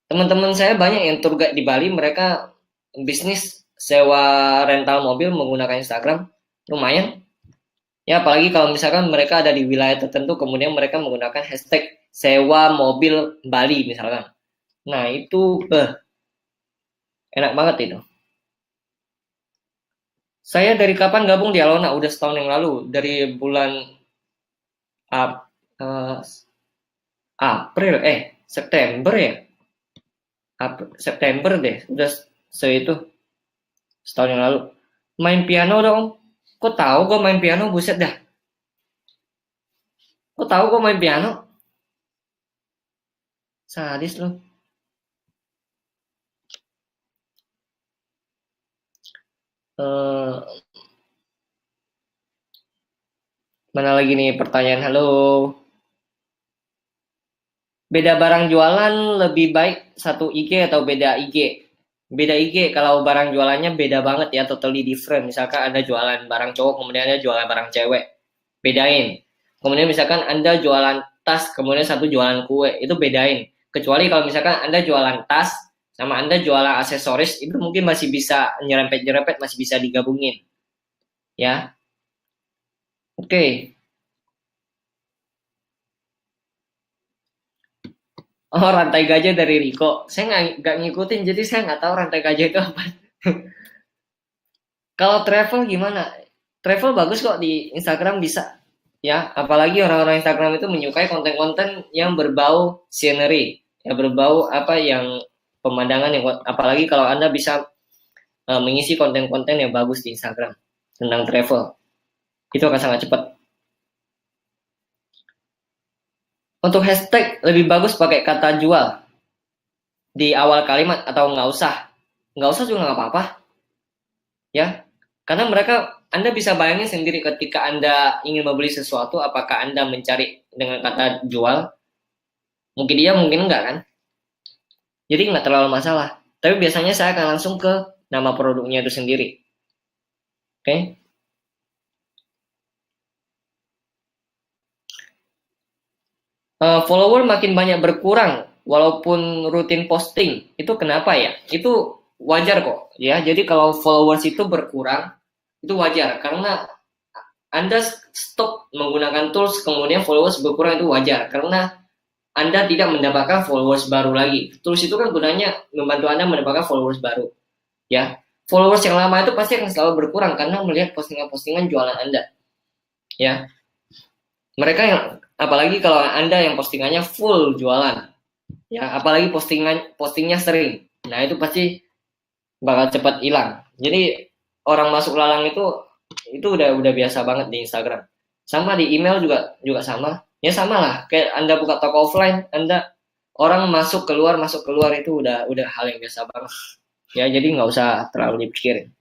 Teman-teman saya banyak yang tour guide di Bali, mereka bisnis sewa rental mobil menggunakan Instagram, lumayan. Ya, apalagi kalau misalkan mereka ada di wilayah tertentu, kemudian mereka menggunakan hashtag sewa mobil Bali misalkan. Nah, itu enak banget itu. Saya dari kapan gabung di Alona? Udah setahun yang lalu, dari bulan April, September ya? September deh, udah itu setahun yang lalu. Main piano dong. Kok tahu gue main piano, buset dah. Kok tahu gue main piano? Sadis lu. Mana lagi nih pertanyaan? Halo. Beda barang jualan lebih baik satu IG atau beda IG? Beda IG, kalau barang jualannya beda banget ya, totally different. Misalkan Anda jualan barang cowok, kemudian Anda jualan barang cewek. Bedain. Kemudian misalkan Anda jualan tas, kemudian satu jualan kue, itu bedain. Kecuali kalau misalkan Anda jualan tas, sama Anda jualan aksesoris, itu mungkin masih bisa nyerempet-nyerempet, masih bisa digabungin. Ya, oke. Oh, rantai gajah dari Riko. Saya nggak ngikutin, jadi saya nggak tahu rantai gajah itu apa. Kalau travel gimana? Travel bagus kok di Instagram bisa. Ya, apalagi orang-orang Instagram itu menyukai konten-konten yang berbau scenery, ya berbau apa yang pemandangan yang apalagi kalau Anda bisa mengisi konten-konten yang bagus di Instagram tentang travel. Itu akan sangat cepat. Untuk hashtag lebih bagus pakai kata jual di awal kalimat atau nggak usah. Nggak usah juga nggak apa-apa. Ya, karena Anda bisa bayangin sendiri ketika Anda ingin membeli sesuatu, apakah Anda mencari dengan kata jual? Mungkin iya, mungkin enggak kan? Jadi nggak terlalu masalah. Tapi biasanya saya akan langsung ke nama produknya itu sendiri. Oke? Follower makin banyak berkurang walaupun rutin posting. Itu kenapa ya? Itu wajar kok ya. Jadi kalau followers itu berkurang itu wajar karena Anda stop menggunakan tools kemudian followers berkurang itu wajar karena Anda tidak mendapatkan followers baru lagi. Tools itu kan gunanya membantu Anda mendapatkan followers baru. Ya. Followers yang lama itu pasti akan selalu berkurang karena melihat postingan-postingan jualan Anda. Ya. Mereka yang apalagi kalau Anda yang postingannya full jualan, ya apalagi postingnya sering, nah itu pasti bakal cepat hilang. Jadi orang masuk lalang itu udah biasa banget di Instagram. Sama di email juga sama. Ya sama lah, kayak Anda buka toko offline, orang masuk keluar itu udah hal yang biasa banget. Ya jadi nggak usah terlalu dipikirin.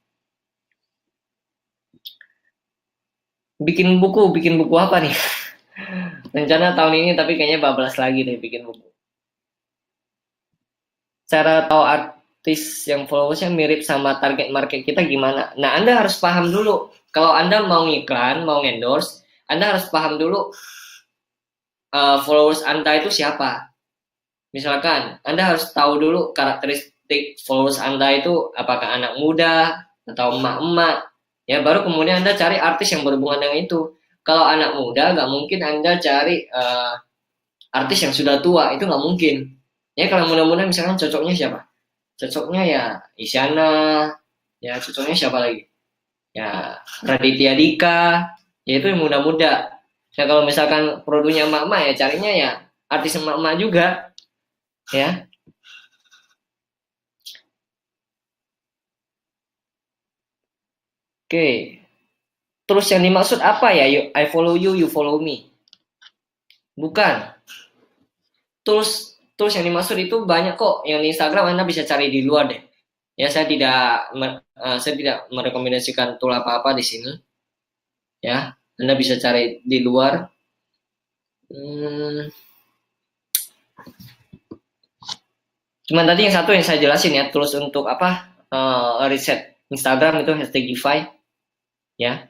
Bikin buku apa nih? Rencana tahun ini tapi kayaknya bablas lagi deh bikin buku. Cara tahu artis yang followersnya mirip sama target market kita gimana? Nah, Anda harus paham dulu. Kalau Anda mau ngiklan, mau endorse, Anda harus paham dulu followers Anda itu siapa. Misalkan, Anda harus tahu dulu karakteristik followers Anda itu apakah anak muda atau emak-emak. Ya, baru kemudian Anda cari artis yang berhubungan dengan itu. Kalau anak muda, nggak mungkin Anda cari artis yang sudah tua, itu nggak mungkin. Ya kalau mudah-mudahan misalkan cocoknya siapa? Cocoknya ya Isyana, ya cocoknya siapa lagi? Ya Raditya Dika, ya itu yang muda-muda. Ya kalau misalkan produknya emak-emak ya carinya ya artis emak-emak juga, ya. Oke. Terus yang dimaksud apa ya? I follow you, you follow me. Bukan. Tools yang dimaksud itu banyak kok. Yang di Instagram Anda bisa cari di luar deh. Ya saya tidak merekomendasikan tool apa-apa di sini. Ya, Anda bisa cari di luar. Cuman tadi yang satu yang saya jelasin ya, tools untuk apa? Riset Instagram itu #Gify. Ya.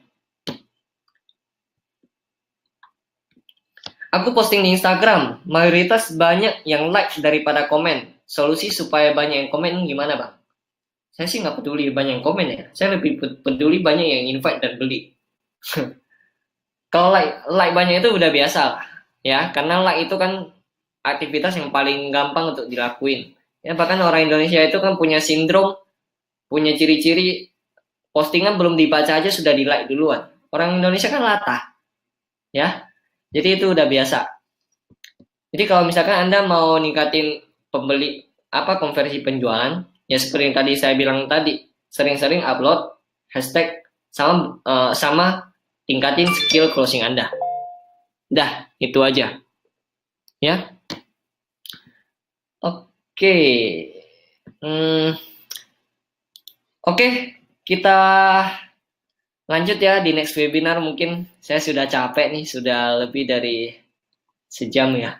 Aku posting di Instagram, mayoritas banyak yang like daripada komen. Solusi supaya banyak yang komen gimana bang? Saya sih nggak peduli banyak yang komen ya. Saya lebih peduli banyak yang invite dan beli. Kalau like banyak itu udah biasa lah, ya. Karena like itu kan aktivitas yang paling gampang untuk dilakuin. Ya bahkan orang Indonesia itu kan punya sindrom, punya ciri-ciri postingan belum dibaca aja sudah di like duluan. Orang Indonesia kan latah, ya. Jadi itu udah biasa. Jadi kalau misalkan Anda mau ningkatin konversi penjualan, ya seperti yang tadi saya bilang tadi, sering-sering upload hashtag sama tingkatin skill closing Anda. Dah, itu aja. Ya. Oke. Oke, kita lanjut ya di next webinar. Mungkin saya sudah capek nih, sudah lebih dari sejam ya.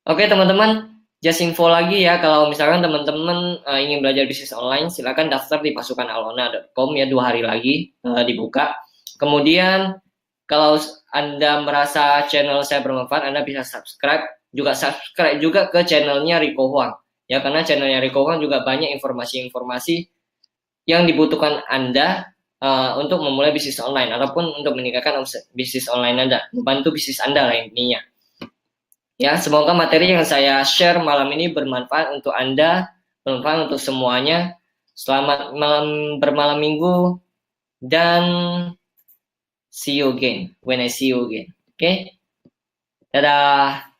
Oke teman-teman, just info lagi ya, kalau misalkan teman-teman ingin belajar bisnis online, silakan daftar di pasukanalona.com ya, 2 hari lagi dibuka. Kemudian kalau Anda merasa channel saya bermanfaat, Anda bisa subscribe juga ke channelnya Rico Huang. Ya, karena channelnya Rico Huang juga banyak informasi-informasi yang dibutuhkan Anda untuk memulai bisnis online ataupun untuk meningkatkan bisnis online Anda, membantu bisnis Anda lah intinya. Ya, semoga materi yang saya share malam ini bermanfaat untuk Anda, bermanfaat untuk semuanya. Selamat bermalam minggu dan see you again when I see you again. Oke? Dadah.